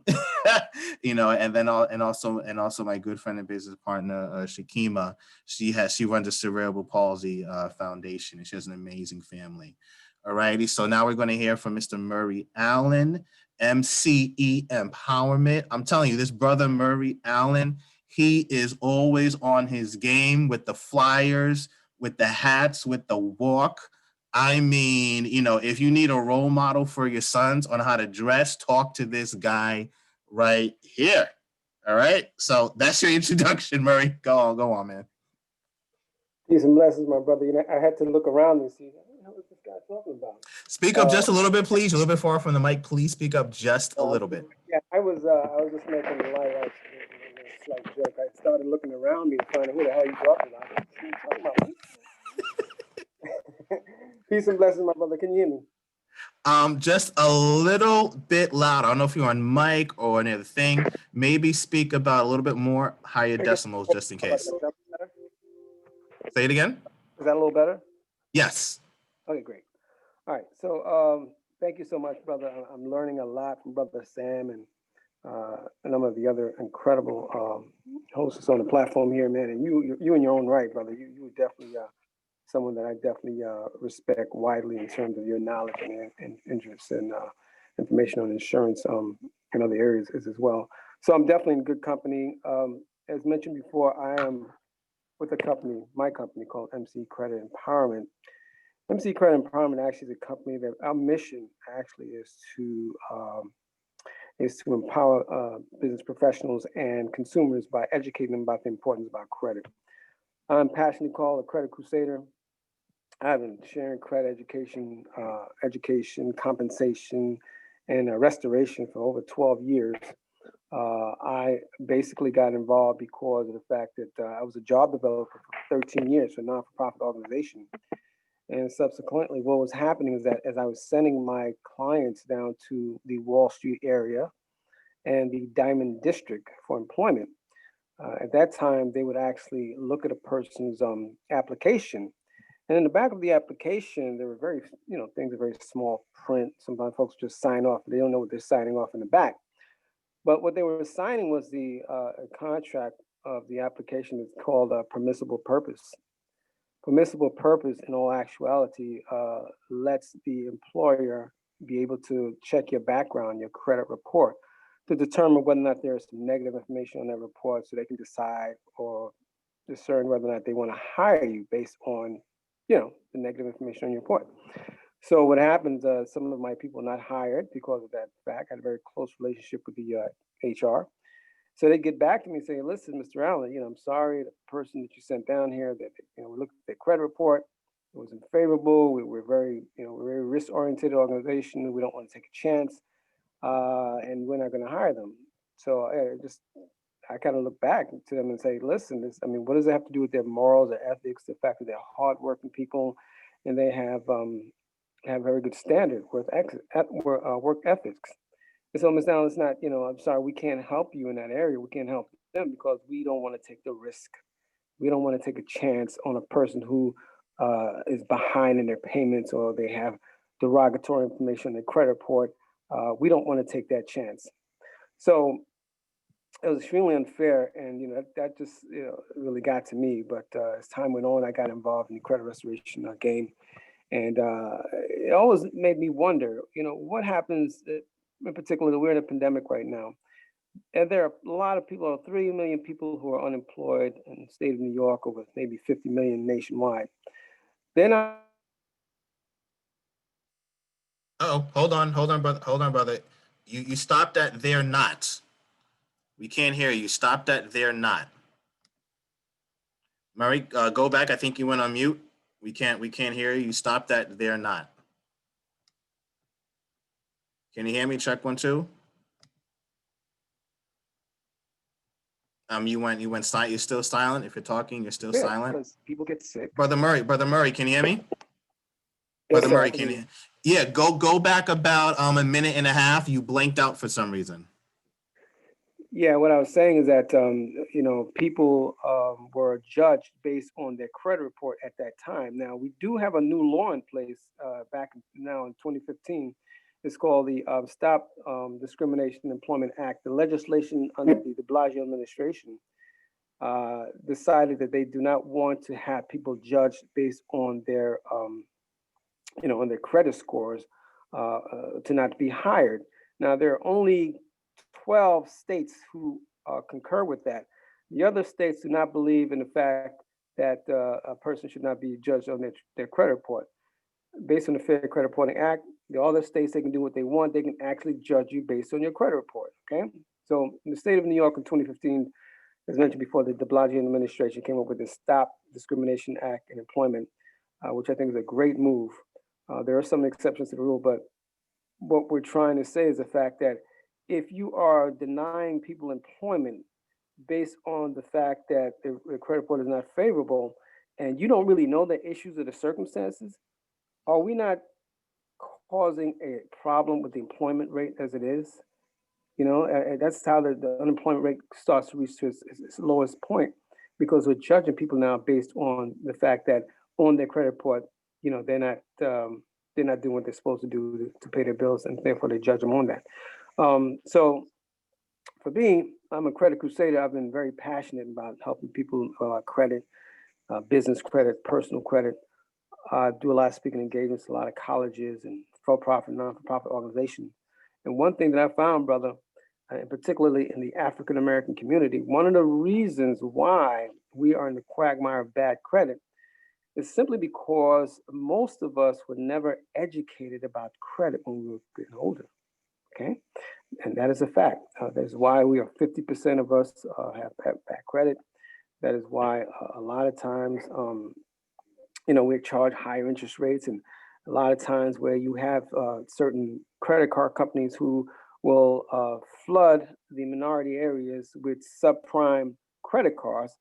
And also my good friend and business partner, Shakima. She runs the Cerebral Palsy Foundation, and she has an amazing family. All righty, so now we're going to hear from Mr. Murray Allen, MCE Empowerment. I'm telling you, this brother Murray Allen, he is always on his game with the flyers, with the hats, with the walk. I mean, if you need a role model for your sons on how to dress, talk to this guy right here. All right. So that's your introduction, Murray. Go on, man. Peace and blessings, my brother. I had to look around and see what this guy talking about. Speak up just a little bit, please. You're a little bit far from the mic. Please speak up just a little bit. Yeah, I was just making a light, slight joke. I started looking around me to find out who the hell you talking about. What are you talking about? Peace and blessings, my brother. Can you hear me? Just a little bit loud. I don't know if you're on mic or near the thing. Maybe speak about a little bit more higher decimals, just in case. Say it again. Is that a little better? Yes. Okay, great. All right. So thank you so much, brother. I'm learning a lot from Brother Sam and a number of the other incredible hosts on the platform here, man. And you in your own right, brother. You definitely someone that I definitely respect widely in terms of your knowledge and interest and information on insurance in other areas as well. So I'm definitely in good company. As mentioned before, I am with my company called MC Credit Empowerment. MC Credit Empowerment actually is a company that our mission actually is to empower business professionals and consumers by educating them about the importance about credit. I'm passionately called a credit crusader. I've been sharing credit education, compensation, and restoration for over 12 years. I basically got involved because of the fact that I was a job developer for 13 years for a non-for-profit organization. And subsequently, what was happening is that as I was sending my clients down to the Wall Street area and the Diamond District for employment, at that time, they would actually look at a person's application. And in the back of the application, there were things are very small print. Sometimes folks just sign off. They don't know what they're signing off in the back. But what they were signing was the contract of the application is called a permissible purpose. Permissible purpose, in all actuality, lets the employer be able to check your background, your credit report, to determine whether or not there's some negative information on that report, so they can decide or discern whether or not they want to hire you based on, the negative information on your report. So what happens? Some of my people are not hired because of that fact. I had a very close relationship with the HR. So they get back to me and say, listen, Mr. Allen, I'm sorry, the person that you sent down here, that, we looked at their credit report, it wasn't favorable. We're very, we're a very risk-oriented organization. We don't want to take a chance, and we're not going to hire them. So I kind of look back to them and say, listen, what does it have to do with their morals, their ethics, the fact that they're hardworking people, and they have very good standard work ethics. And so, Ms. Allen, it's not, I'm sorry, we can't help you in that area. We can't help them because we don't want to take the risk. We don't want to take a chance on a person who is behind in their payments, or they have derogatory information on their credit report. We don't want to take that chance. So it was extremely unfair, and that just really got to me. But as time went on, I got involved in the credit restoration game, and it always made me wonder, what happens. In particular, we're in a pandemic right now, and there are a lot of people, 3 million people who are unemployed in the state of New York, over maybe 50 million nationwide. They're not. Oh, hold on, brother. You stopped at "they're not." We can't hear you. Stop that. They're not. Murray, go back. I think you went on mute. We can't hear you. You stopped that. They're not. Can you hear me? Check 1, 2. You went silent. You're still silent. If you're talking, you're still silent. Because people get sick. Brother Murray, can you hear me? Yes, Brother sir, Murray, can you? Yeah, go back about a minute and a half. You blinked out for some reason. Yeah, what I was saying is that people were judged based on their credit report at that time. Now we do have a new law in place back now in 2015. It's called the Stop Discrimination in Employment Act. The legislation under the de Blasio administration decided that they do not want to have people judged based on their on their credit scores to not be hired. Now there are only 12 states who concur with that. The other states do not believe in the fact that a person should not be judged on their credit report. Based on the Fair Credit Reporting Act, the other states, they can do what they want. They can actually judge you based on your credit report, okay? So in the state of New York in 2015, as mentioned before, the de Blasio administration came up with the Stop Discrimination Act in Employment, which I think is a great move. There are some exceptions to the rule, but what we're trying to say is the fact that if you are denying people employment based on the fact that the credit report is not favorable, and you don't really know the issues or the circumstances, are we not causing a problem with the employment rate as it is? That's how the unemployment rate starts to reach to its lowest point, because we're judging people now based on the fact that on their credit report, they're not doing what they're supposed to do to pay their bills, and therefore they judge them on that. So for me, I'm a credit crusader. I've been very passionate about helping people credit, business credit, personal credit. Do a lot of speaking engagements, a lot of colleges and for-profit, non-for-profit organizations. And one thing that I found, brother, and particularly in the African-American community, one of the reasons why we are in the quagmire of bad credit is simply because most of us were never educated about credit when we were getting older, okay? And that is a fact. That is why we are 50% of us have bad credit. That is why a lot of times, we charge higher interest rates, and a lot of times where you have certain credit card companies who will flood the minority areas with subprime credit cards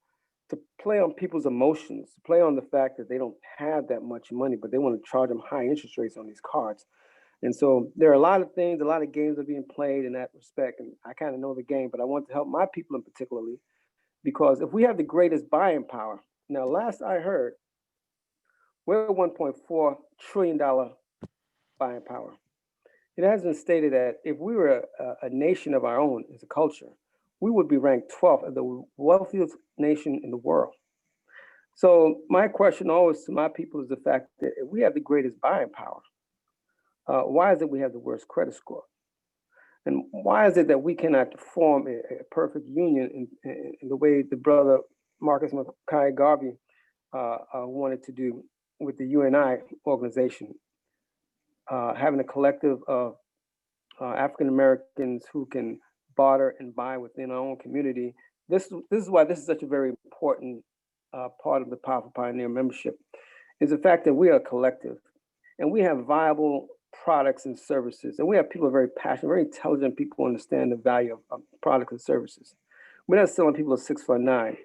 to play on people's emotions, to play on the fact that they don't have that much money, but they want to charge them high interest rates on these cards. And so there are a lot of things, a lot of games are being played in that respect. And I kind of know the game, but I want to help my people in particularly, because if we have the greatest buying power, now last I heard, we're $1.4 trillion buying power. It has been stated that if we were a nation of our own as a culture, we would be ranked 12th as the wealthiest nation in the world. So my question always to my people is the fact that if we have the greatest buying power, why is it we have the worst credit score? And why is it that we cannot form a perfect union in the way the brother Marcus Mackay Garvey wanted to do with the UNI organization, having a collective of African Americans who can barter and buy within our own community. This is why this is such a very important part of the Powerful Pioneer membership, is the fact that we are a collective and we have viable products and services. And we have people who are very passionate, very intelligent people who understand the value of products and services. We're not selling people a 6 for $9.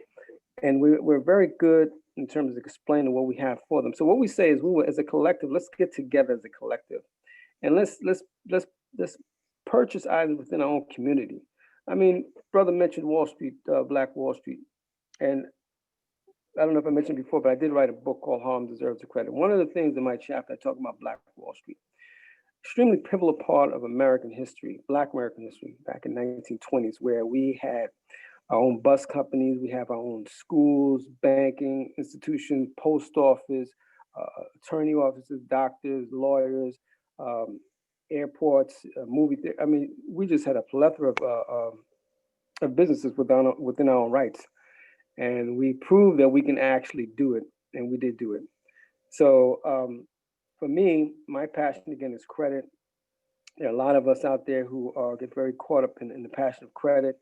And we're very good in terms of explaining what we have for them. So what we say is, as a collective, let's get together as a collective, and let's purchase items within our own community. I mean, brother mentioned Wall Street, Black Wall Street, and I don't know if I mentioned before, but I did write a book called Harlem Deserves the Credit. One of the things in my chapter, I talk about Black Wall Street, extremely pivotal part of American history, Black American history, back in 1920s, where we had our own bus companies, we have our own schools, banking institutions, post office, attorney offices, doctors, lawyers, airports, movie theater. I mean, we just had a plethora of businesses within our own rights. And we proved that we can actually do it, and we did do it. So for me, my passion again is credit. There are a lot of us out there who get very caught up in the passion of credit.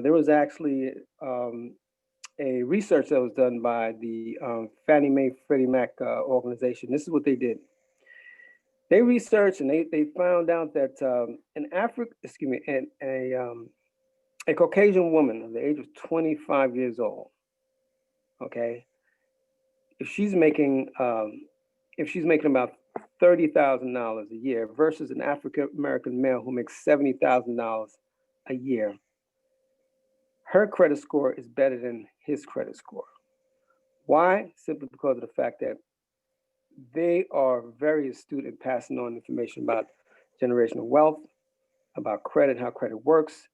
There was actually a research that was done by the Fannie Mae Freddie Mac organization. This is what they did. They researched and they found out that a Caucasian woman of the age of 25 years old, okay, if she's making about $30,000 a year versus an African American male who makes $70,000 a year, her credit score is better than his credit score. Why? Simply because of the fact that they are very astute in passing on information about generational wealth, about credit, how credit works.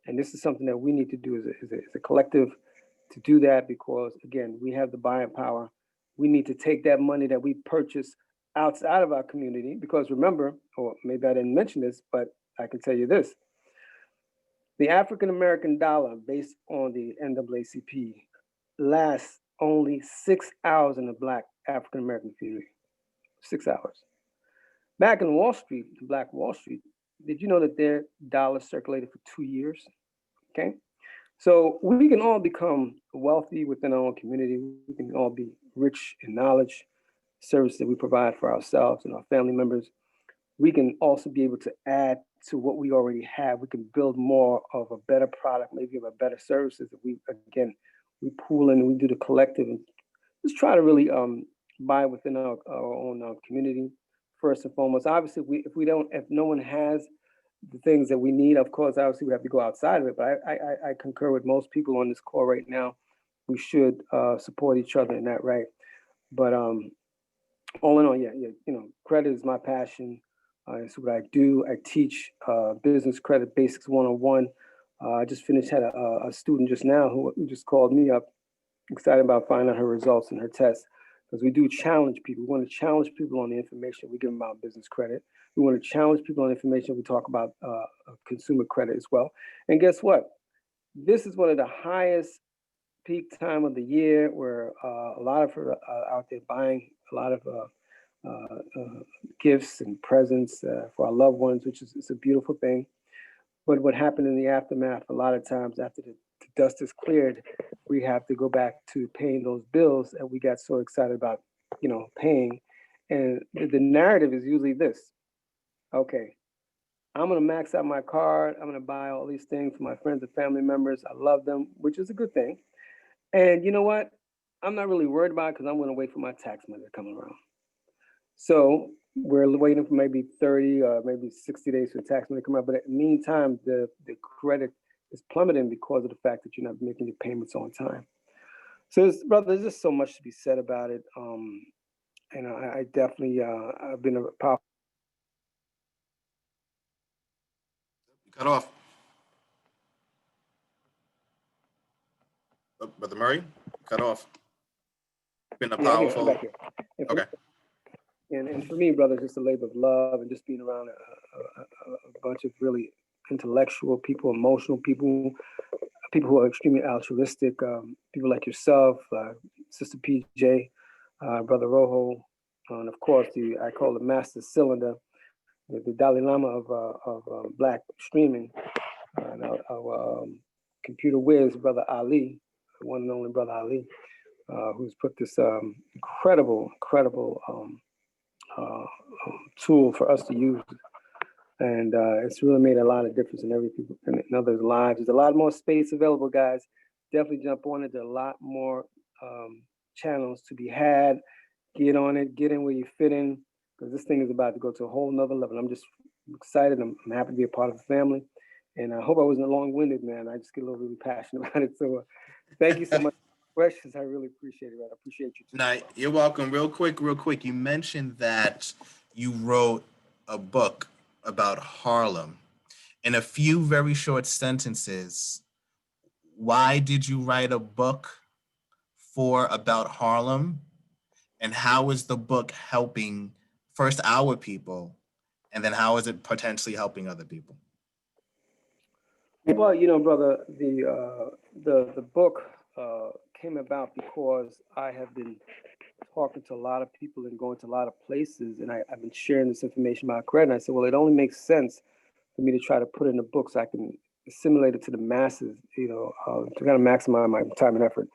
And this is something that we need to do as a collective to do that, because again, we have the buying power. We need to take that money that we purchase outside of our community, because remember, or maybe I didn't mention this, but I can tell you this. The African American dollar, based on the NAACP, lasts only 6 hours in the Black African American community. 6 hours. Back in Wall Street, Black Wall Street, did you know that their dollar circulated for 2 years? Okay. So we can all become wealthy within our own community. We can all be rich in knowledge, service that we provide for ourselves and our family members. We can also be able to add to what we already have. We can build more of a better product, maybe of a better services. If we pool in and we do the collective and just try to really buy within our own community first and foremost. Obviously, if no one has the things that we need, of course, obviously we have to go outside of it. But I concur with most people on this call right now. We should support each other in that, right? But all in all, yeah, credit is my passion. It's what I do. I teach business credit basics 101. I just had a student just now who just called me up, excited about finding out her results in her test, because we do challenge people. We want to challenge people on the information we give them about business credit. We want to challenge people on information we talk about consumer credit as well. And guess what? This is one of the highest peak time of the year where a lot of her out there buying a lot of gifts and presents for our loved ones, which is it's a beautiful thing. But what happened in the aftermath, a lot of times after the dust is cleared, we have to go back to paying those bills that we got so excited about, paying. And the narrative is usually this: okay, I'm gonna max out my card. I'm gonna buy all these things for my friends and family members. I love them, which is a good thing. And you know what? I'm not really worried about it because I'm gonna wait for my tax money to come around. So we're waiting for maybe 30 or maybe 60 days for the tax money to come out. But in the meantime, the credit is plummeting because of the fact that you're not making your payments on time. So, there's just so much to be said about it. And I definitely, I've been a powerful Cut off. Oh, Brother Murray, cut off. Been a Yeah, I'm here. I'm powerful. back here. And for, Okay. and for me, brother, it's just a labor of love and just being around a bunch of really intellectual people, emotional people, people who are extremely altruistic, people like yourself, Sister PJ, Brother Rojo, and of course, I call the master cylinder, the Dalai Lama of Black streaming, and our computer whiz, Brother Ali, the one and only Brother Ali, who's put this incredible tool for us to use. And it's really made a lot of difference in in others' lives. There's a lot more space available, guys. Definitely jump on it. There's a lot more channels to be had. Get on it. Get in where you fit in, because this thing is about to go to a whole nother level. I'm just excited. I'm happy to be a part of the family. And I hope I wasn't long-winded, man. I just get a little really passionate about it. So thank you so much for the questions. I really appreciate it, man. I appreciate you too. Now, you're welcome. Real quick. You mentioned that you wrote a book about Harlem. In a few very short sentences, why did you write a book about Harlem? And how is the book helping first our people? And then how is it potentially helping other people? Well, brother, the book came about because I have been talking to a lot of people and going to a lot of places, and I've been sharing this information about credit. And I said, well, it only makes sense for me to try to put it in a book so I can assimilate it to the masses, to kind of maximize my time and effort.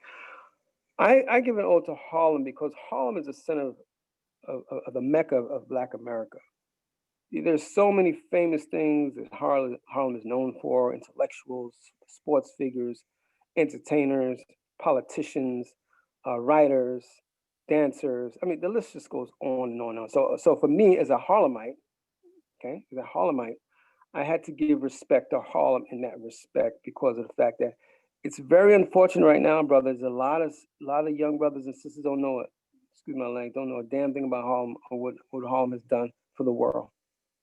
I give an ode to Harlem because Harlem is the center of the mecca of Black America. There's so many famous things that Harlem is known for: intellectuals, sports figures, entertainers, politicians, writers, dancers. I mean, the list just goes on and on and on. So for me, as a Harlemite, I had to give respect to Harlem in that respect because of the fact that it's very unfortunate right now, brothers. A lot of young brothers and sisters don't know it. Excuse my language, don't know a damn thing about Harlem or what Harlem has done for the world.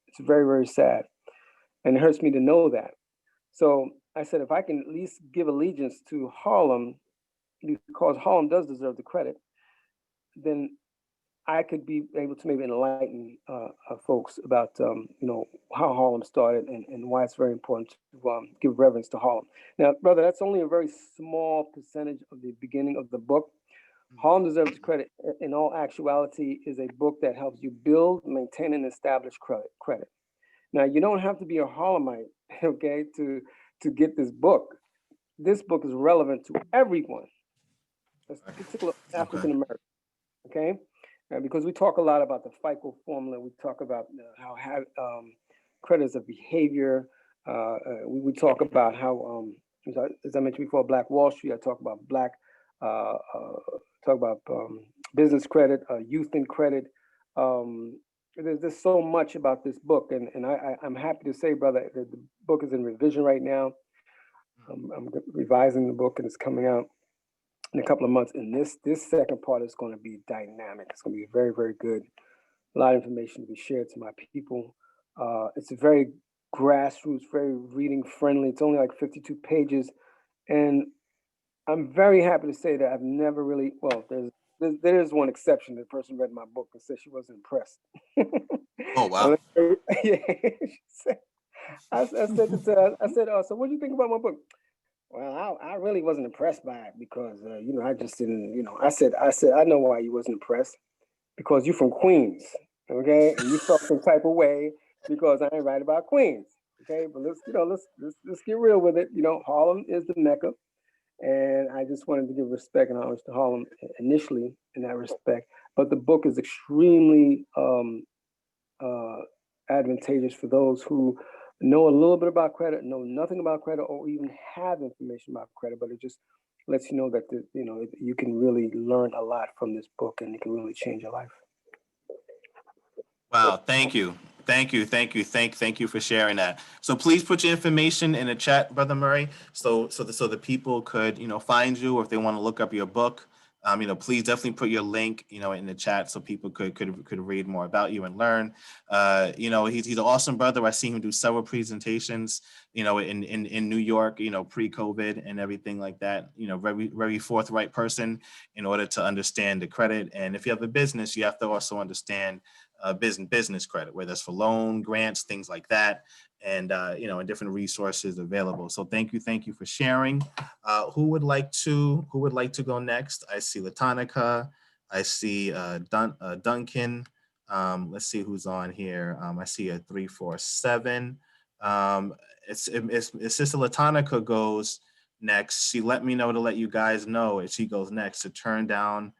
It's very, very sad. And it hurts me to know that. So I said, if I can at least give allegiance to Harlem, because Harlem does deserve the credit, then I could be able to maybe enlighten folks about, how Harlem started and why it's very important to give reverence to Harlem. Now, brother, that's only a very small percentage of the beginning of the book. Harlem Deserves Credit, in all actuality, is a book that helps you build, maintain, and establish credit. Now, you don't have to be a Harlemite, okay, to get this book. This book is relevant to everyone, particularly African American, okay? Because we talk a lot about the FICO formula. We talk about how credit is a behavior. We talk about how, as I mentioned before, Black Wall Street. I talk about business credit, youth and credit. There's so much about this book, and I'm happy to say, brother, that the book is in revision right now. I'm revising the book, and it's coming out in a couple of months. And this second part is going to be dynamic. It's going to be very, very good. A lot of information to be shared to my people. It's a very grassroots, very reading friendly. It's only like 52 pages, and I'm very happy to say that I've never really, well, there is one exception. The person read my book and said she wasn't impressed. Oh, wow. Yeah. I said, so what do you think about my book? Well, I really wasn't impressed by it because, I just didn't, I said, I know why you wasn't impressed, because you're from Queens, okay? And you felt some type of way because I ain't right about Queens, okay? But let's get real with it. Harlem is the Mecca. And I just wanted to give respect and homage to Harlem initially in that respect. But the book is extremely advantageous for those who know a little bit about credit, know nothing about credit, or even have information about credit. But it just lets you know that you can really learn a lot from this book, and it can really change your life. Wow, thank you for sharing that. So please put your information in the chat, Brother Murray, so the people could find you, or if they want to look up your book, Please definitely put your link, in the chat so people could read more about you and learn. He's an awesome brother. I seen him do several presentations, in New York, pre-COVID and everything like that. Very, very forthright person in order to understand the credit. And if you have a business, you have to also understand business credit, whether it's for loan, grants, things like that, and different resources available. So thank you for sharing. Who would like to go next? I see Latonica. I see Duncan. Let's see who's on here. I see a 347. It's Sister Latonica goes next. She let me know to let you guys know if she goes next to turn down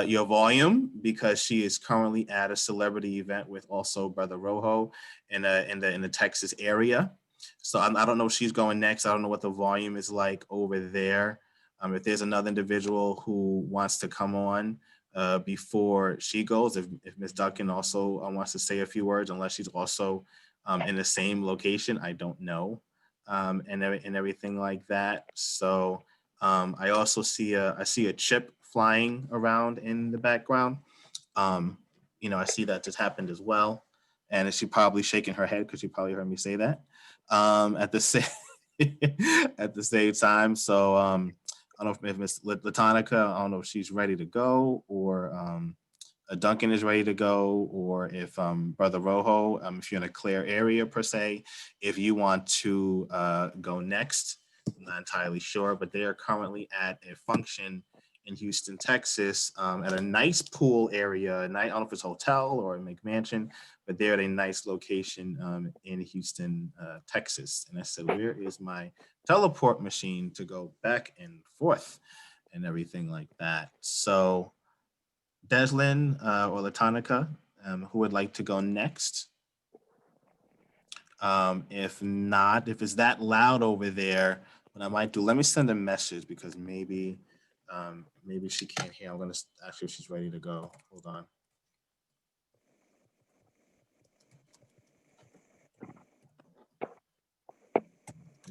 your volume, because she is currently at a celebrity event with also Brother Rojo in the Texas area. So I don't know if she's going next. I don't know what the volume is like over there. If there's another individual who wants to come on before she goes, if Ms. Duncan also wants to say a few words, unless she's also in the same location, I don't know, and everything like that. So I also see a chip flying around in the background. I see that just happened as well. And she probably shaking her head because she probably heard me say that at the same at the same time. So I don't know if Miss Latonica, I don't know if she's ready to go, or Duncan is ready to go, or if Brother Rojo, if you're in a clear area per se, if you want to go next. I'm not entirely sure, but they are currently at a function in Houston, Texas, at a nice pool area. I don't know if it's a hotel or a McMansion, but they're at a nice location in Houston, Texas. And I said, where is my teleport machine to go back and forth and everything like that? So Deslin or Latonica, who would like to go next? If not, if it's that loud over there, what I might do, let me send a message, because maybe she can't hear. I'm gonna ask her if she's ready to go. Hold on.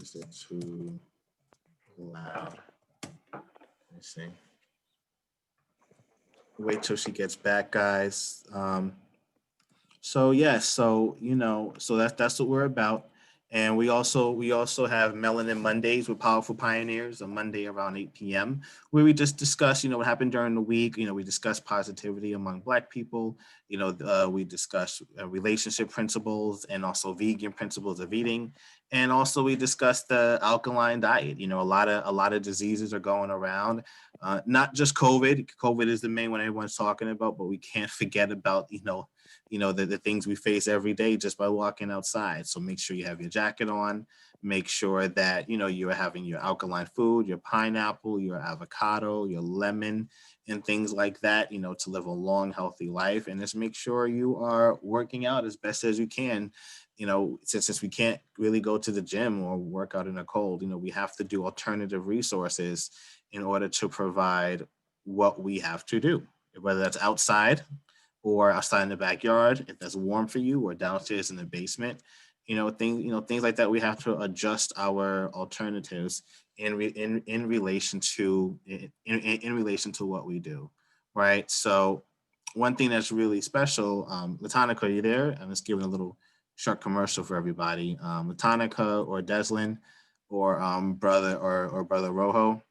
Is it too loud? Let me see. Wait till she gets back, guys. So yes, so that's what we're about. And we also have Melanin Mondays with Powerful Pioneers, a Monday around 8 p.m., where we just discuss, what happened during the week. We discuss positivity among Black people. We discuss relationship principles and also vegan principles of eating. And also we discuss the alkaline diet. A lot of diseases are going around, not just COVID. COVID is the main one everyone's talking about, but we can't forget about, the things we face every day just by walking outside. So make sure you have your jacket on, make sure that, you're having your alkaline food, your pineapple, your avocado, your lemon, and things like that, to live a long, healthy life. And just make sure you are working out as best as you can. Since we can't really go to the gym or work out in the cold, we have to do alternative resources in order to provide what we have to do, whether that's outside or outside in the backyard, if that's warm for you, or downstairs in the basement, things like that. We have to adjust our alternatives in relation to what we do, right? So one thing that's really special, Latonica, are you there? I'm just giving a little short commercial for everybody. Latonica or Deslin or Brother or Brother Rojo,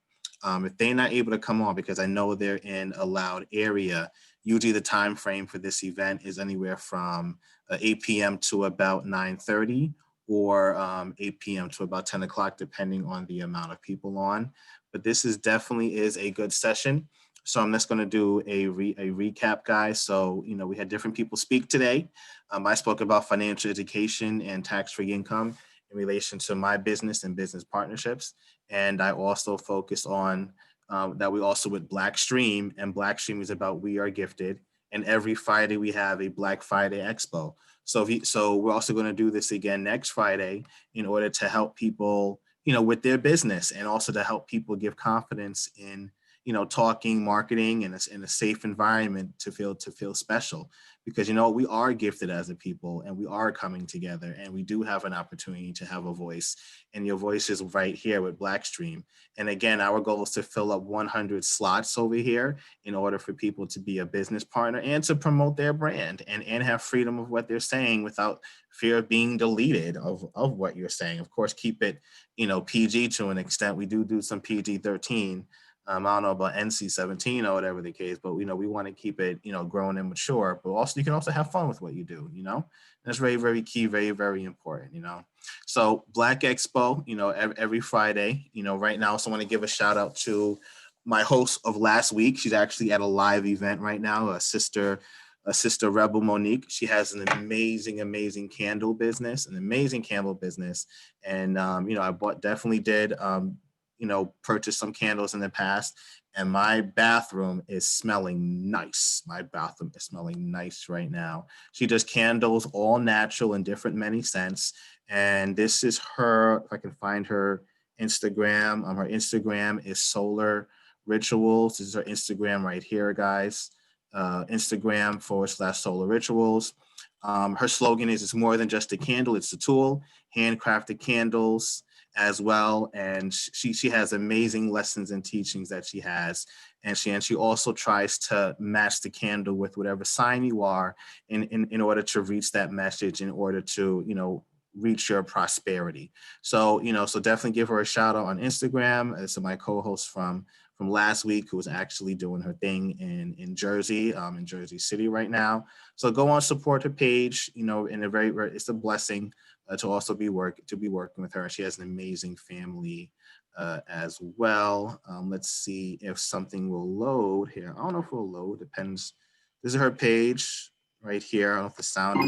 if they're not able to come on, because I know they're in a loud area, usually the time frame for this event is anywhere from 8 p.m. to about 9:30, or 8 p.m. to about 10 o'clock, depending on the amount of people on. But this definitely is a good session. So I'm just going to do a recap, guys. So, we had different people speak today. I spoke about financial education and tax-free income in relation to my business and business partnerships. And I also focused on that we also with Blackstream, and Blackstream is about We Are Gifted. And every Friday we have a Black Friday Expo. So we're also going to do this again next Friday in order to help people, with their business, and also to help people give confidence in, talking, marketing in a safe environment to feel special, because we are gifted as a people and we are coming together and we do have an opportunity to have a voice, and your voice is right here with Blackstream. And again, our goal is to fill up 100 slots over here in order for people to be a business partner and to promote their brand and have freedom of what they're saying without fear of being deleted of what you're saying. Of course, keep it, PG to an extent. We do some PG-13. I don't know about NC-17 or whatever the case, but we want to keep it, grown and mature. But also, you can also have fun with what you do. That's very, very key, very, very important. So Black Expo, every Friday. Right now, so I want to give a shout out to my host of last week. She's actually at a live event right now. A sister Rebel Monique. She has an amazing candle business, and I definitely did purchase some candles in the past, and my bathroom is smelling nice. Right now. She does candles, all natural and different many scents, and this is her. If I can find her Instagram, her Instagram is solarrituals. This is her Instagram right here, guys. Instagram /solarrituals. Her slogan is, "It's more than just a candle, it's a tool." Handcrafted candles as well, and she has amazing lessons and teachings that she has, and she also tries to match the candle with whatever sign you are in order to reach that message, in order to reach your prosperity. So so definitely give her a shout out on Instagram. This is my co-host from last week, who was actually doing her thing in Jersey, in Jersey City right now. So go on, support her page. In a it's a blessing to also be working with her. She has an amazing family as well. Let's see if something will load here. I don't know if it will load. Depends. This is her page right here. I don't know if the sound.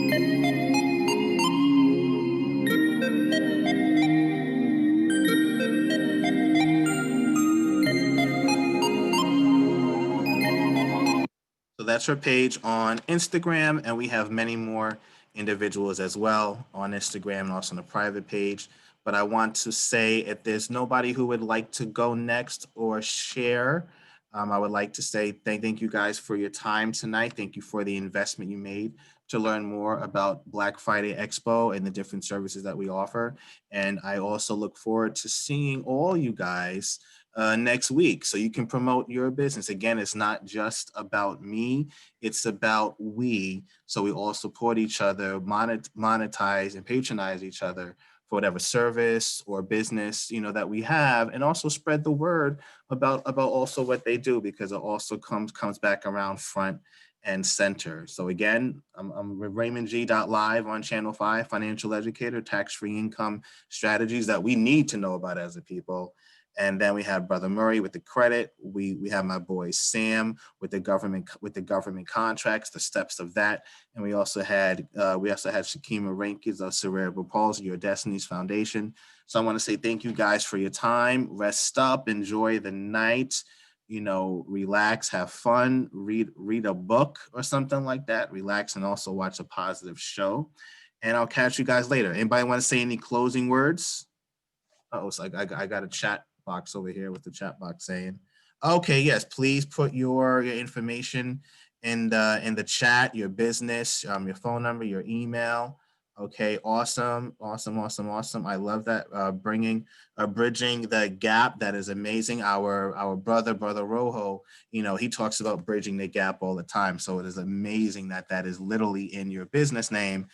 So that's her page on Instagram, and we have many more individuals as well on Instagram and also on a private page. But I want to say, if there's nobody who would like to go next or share, I would like to say thank you guys for your time tonight. Thank you for the investment you made to learn more about Black Friday Expo and the different services that we offer. And I also look forward to seeing all you guys next week, so you can promote your business. Again, it's not just about me, it's about we. So we all support each other, monetize and patronize each other for whatever service or business that we have, and also spread the word about also what they do, because it also comes back around front and center. So again, I'm RaymondG.live on Channel 5, financial educator, tax-free income strategies that we need to know about as a people. And then we have Brother Murray with the credit. We have my boy Sam with the government contracts, the steps of that. And we also had Shakima Rankins of Cerebral Palsy, Your Destiny's Foundation. So I want to say thank you guys for your time. Rest up, enjoy the night, relax, have fun, read a book or something like that. Relax and also watch a positive show. And I'll catch you guys later. Anybody want to say any closing words? Oh, so I got a chat box over here with the chat box saying, okay, yes, please put your information in the chat, your business, your phone number, your email. Okay, awesome. I love that. Bridging the gap. That is amazing. Our brother Rojo, he talks about bridging the gap all the time. So it is amazing that is literally in your business name.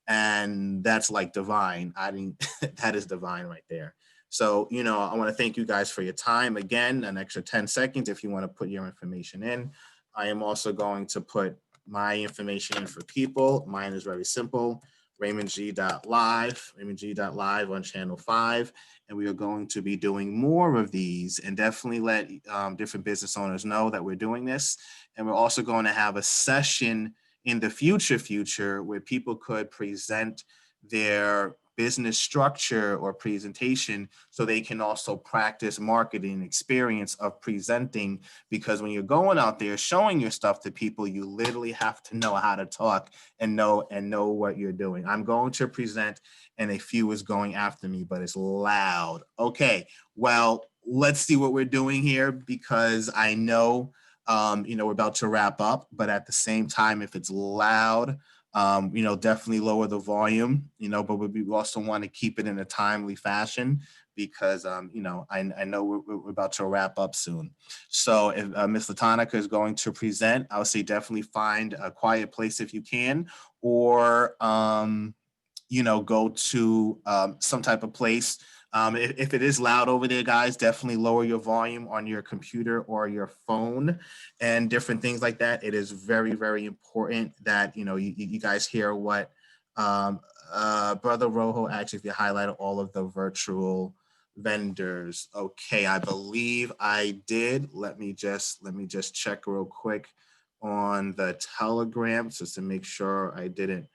And that's like divine. That is divine right there. So, I want to thank you guys for your time. Again, an extra 10 seconds if you want to put your information in. I am also going to put my information in for people. Mine is very simple, RaymondG.live on Channel 5. And we are going to be doing more of these, and definitely let different business owners know that we're doing this. And we're also going to have a session in the future where people could present their business structure or presentation, so they can also practice marketing experience of presenting, because when you're going out there showing your stuff to people, you literally have to know how to talk and know what you're doing. I'm going to present, and a few is going after me, but it's loud. Okay, well, let's see what we're doing here, because I know, we're about to wrap up, but at the same time, if it's loud, definitely lower the volume, but we also want to keep it in a timely fashion, because, I know we're about to wrap up soon. So if Ms. Latonica is going to present, I would say definitely find a quiet place if you can, or, go to some type of place. If it is loud over there, guys, definitely lower your volume on your computer or your phone and different things like that. It is very, very important that, you guys hear what Brother Rojo actually, if you highlighted all of the virtual vendors. Okay, I believe I did. Let me just check real quick on the Telegram just to make sure I didn't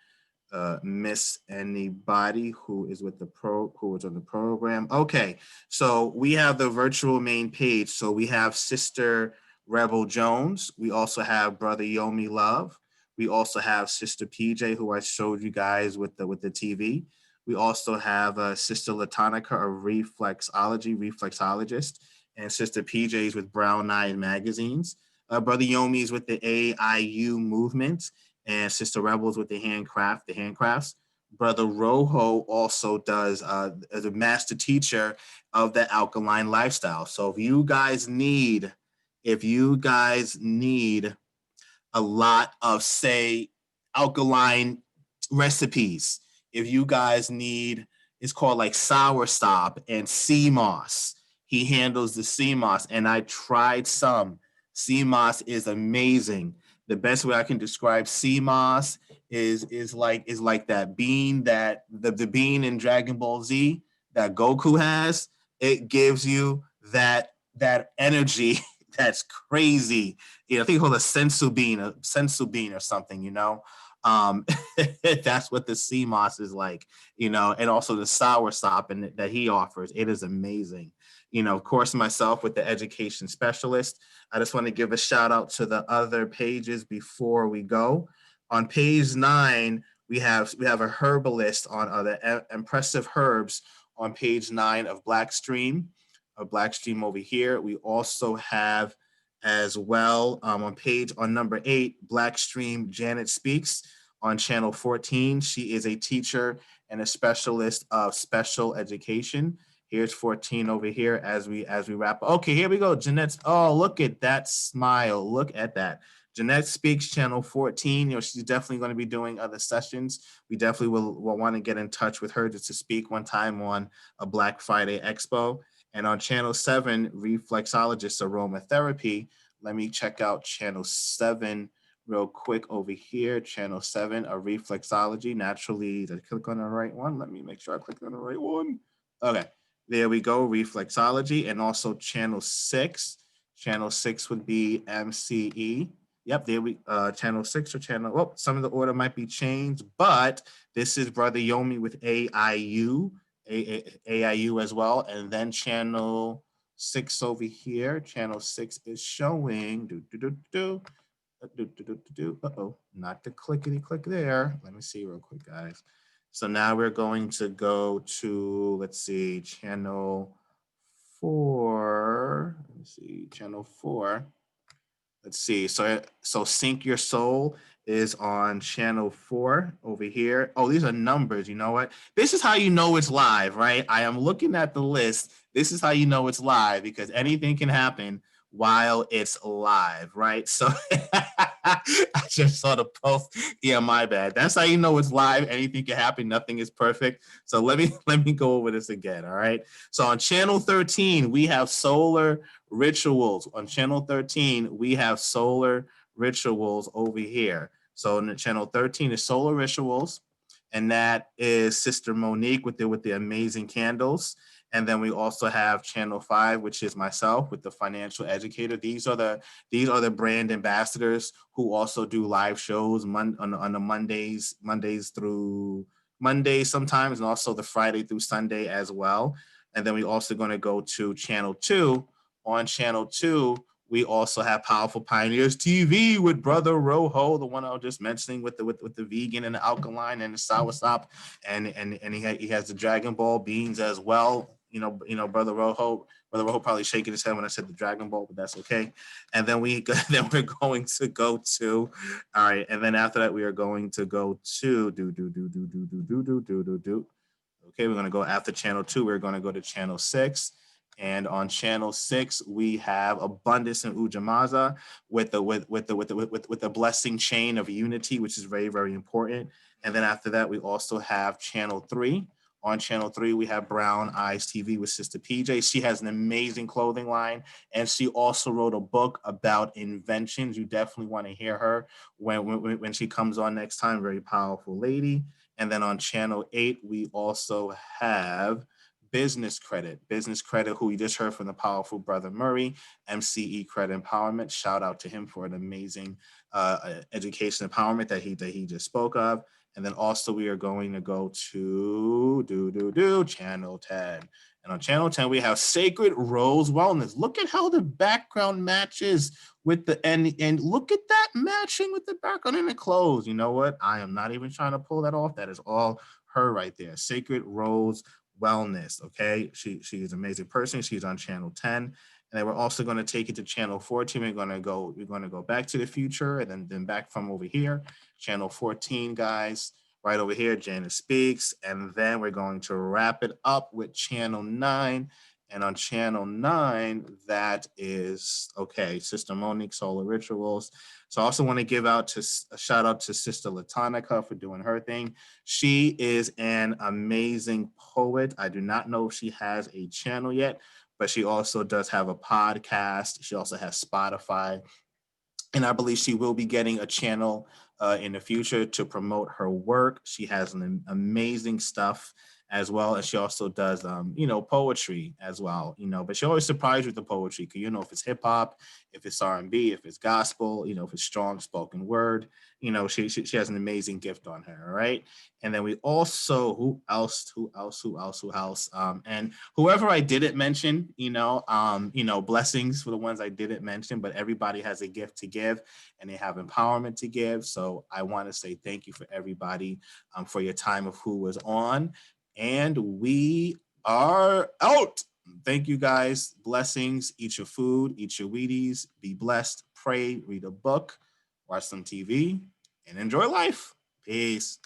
miss anybody who is with who is on the program. Okay, so we have the virtual main page. So we have Sister Rebel Jones. We also have Brother Yomi Love. We also have Sister PJ, who I showed you guys with the TV. We also have Sister Latonica, a reflexologist, and Sister PJ's with Brown Eye magazines. Brother Yomi's with the AIU movement, and Sister Rebels with the handcrafts. Brother Rojo also does as a master teacher of the alkaline lifestyle. So if you guys need a lot of, say, alkaline recipes, if you guys need, it's called like sour stop and sea moss. He handles the sea moss, and I tried some. Sea moss is amazing. The best way I can describe sea moss is like that bean, that the bean in Dragon Ball Z that Goku has. It gives you that energy that's crazy. I think it's called a sensu bean or something. That's what the sea moss is like. And also the sour stop that he offers. It is amazing. Of course, myself with the education specialist. I just want to give a shout out to the other pages before we go. On page 9, we have a herbalist on the impressive herbs on page 9 of Blackstream over here. We also have as well on number 8, Blackstream Janet Speaks on channel 14. She is a teacher and a specialist of special education. Here's 14 over here as we wrap up. Okay, here we go. Jeanette's, oh, look at that smile. Look at that. Jeanette Speaks, channel 14. She's definitely going to be doing other sessions. We definitely will want to get in touch with her just to speak one time on a Black Friday Expo. And on channel 7, reflexologist aromatherapy. Let me check out channel 7 real quick over here. Channel 7, a reflexology. Naturally, did I click on the right one? Let me make sure I clicked on the right one. Okay. There we go, reflexology, and also channel 6. Channel 6 would be MCE. Yep, there we channel 6 or channel. Some of the order might be changed, but this is Brother Yomi with AIU as well, and then channel 6 over here. Channel 6 is showing. Not the clickety click there. Let me see real quick, guys. So now we're going to go to, let's see, channel 4. Let me see, channel 4. Let's see. So Sync Your Soul is on channel 4 over here. Oh, these are numbers. You know what? This is how you know it's live, right? I am looking at the list. This is how you know it's live, because anything can happen while it's live, right? So I just saw the post. Yeah, my bad. That's how you know it's live. Anything can happen. Nothing is perfect. So let me go over this again. All right. So on channel 13, we have Solar Rituals. On channel 13, we have Solar Rituals over here. So in channel 13 is Solar Rituals, and that is Sister Monique with the amazing candles. And then we also have channel 5, which is myself with the financial educator. These are the brand ambassadors who also do live shows on the Mondays through Monday sometimes, and also the Friday through Sunday as well. And then we also going to go to channel 2. On channel 2, we also have Powerful Pioneers TV with Brother Rojo, the one I was just mentioning with the vegan and the alkaline and the sour stop, and he has the Dragon Ball beans as well. Brother Rojo Brother Rahul probably shaking his head when I said the Dragon Ball, but that's okay. And then we're going to go to, all right. And then after that, we are going to go to Okay, we're going to go after channel 2. We're going to go to channel 6. And on channel 6, we have Abundance and Ujamaza with the blessing chain of unity, which is very, very important. And then after that, we also have channel 3. On channel 3, we have Brown Eyes TV with Sister PJ. She has an amazing clothing line, and she also wrote a book about inventions. You definitely want to hear her when she comes on next time. Very powerful lady. And then on channel 8, we also have Business Credit, who you just heard from the powerful brother Murray, MCE Credit Empowerment. Shout out to him for an amazing education empowerment that he just spoke of. And then also we are going to go to channel 10. And on channel 10, we have Sacred Rose Wellness. Look at how the background matches with the and look at that matching with the background and the clothes. You know what? I am not even trying to pull that off. That is all her right there. Sacred Rose Wellness. Okay. She is an amazing person. She's on channel 10. And then we're also going to take it to channel 14. We're going to go back to the future and then back from over here. Channel 14, guys. Right over here, Janice Speaks. And then we're going to wrap it up with channel 9. And on channel 9, that is, okay, Sister Monique, Solar Rituals. So I also want to give out a shout out to Sister Latonica for doing her thing. She is an amazing poet. I do not know if she has a channel yet, but she also does have a podcast. She also has Spotify. And I believe she will be getting a channel in the future to promote her work. She has an amazing stuff as well. And she also does, poetry as well, but she always surprises with the poetry. Cause if it's hip hop, if it's R&B, if it's gospel, if it's strong spoken word, she has an amazing gift on her. All right. And then we also, who else? And whoever I didn't mention, blessings for the ones I didn't mention, but everybody has a gift to give and they have empowerment to give. So I want to say thank you for everybody for your time of who was on. And we are out. Thank you guys. Blessings. Eat your food, eat your Wheaties, be blessed, pray, read a book, watch some TV, and enjoy life. Peace.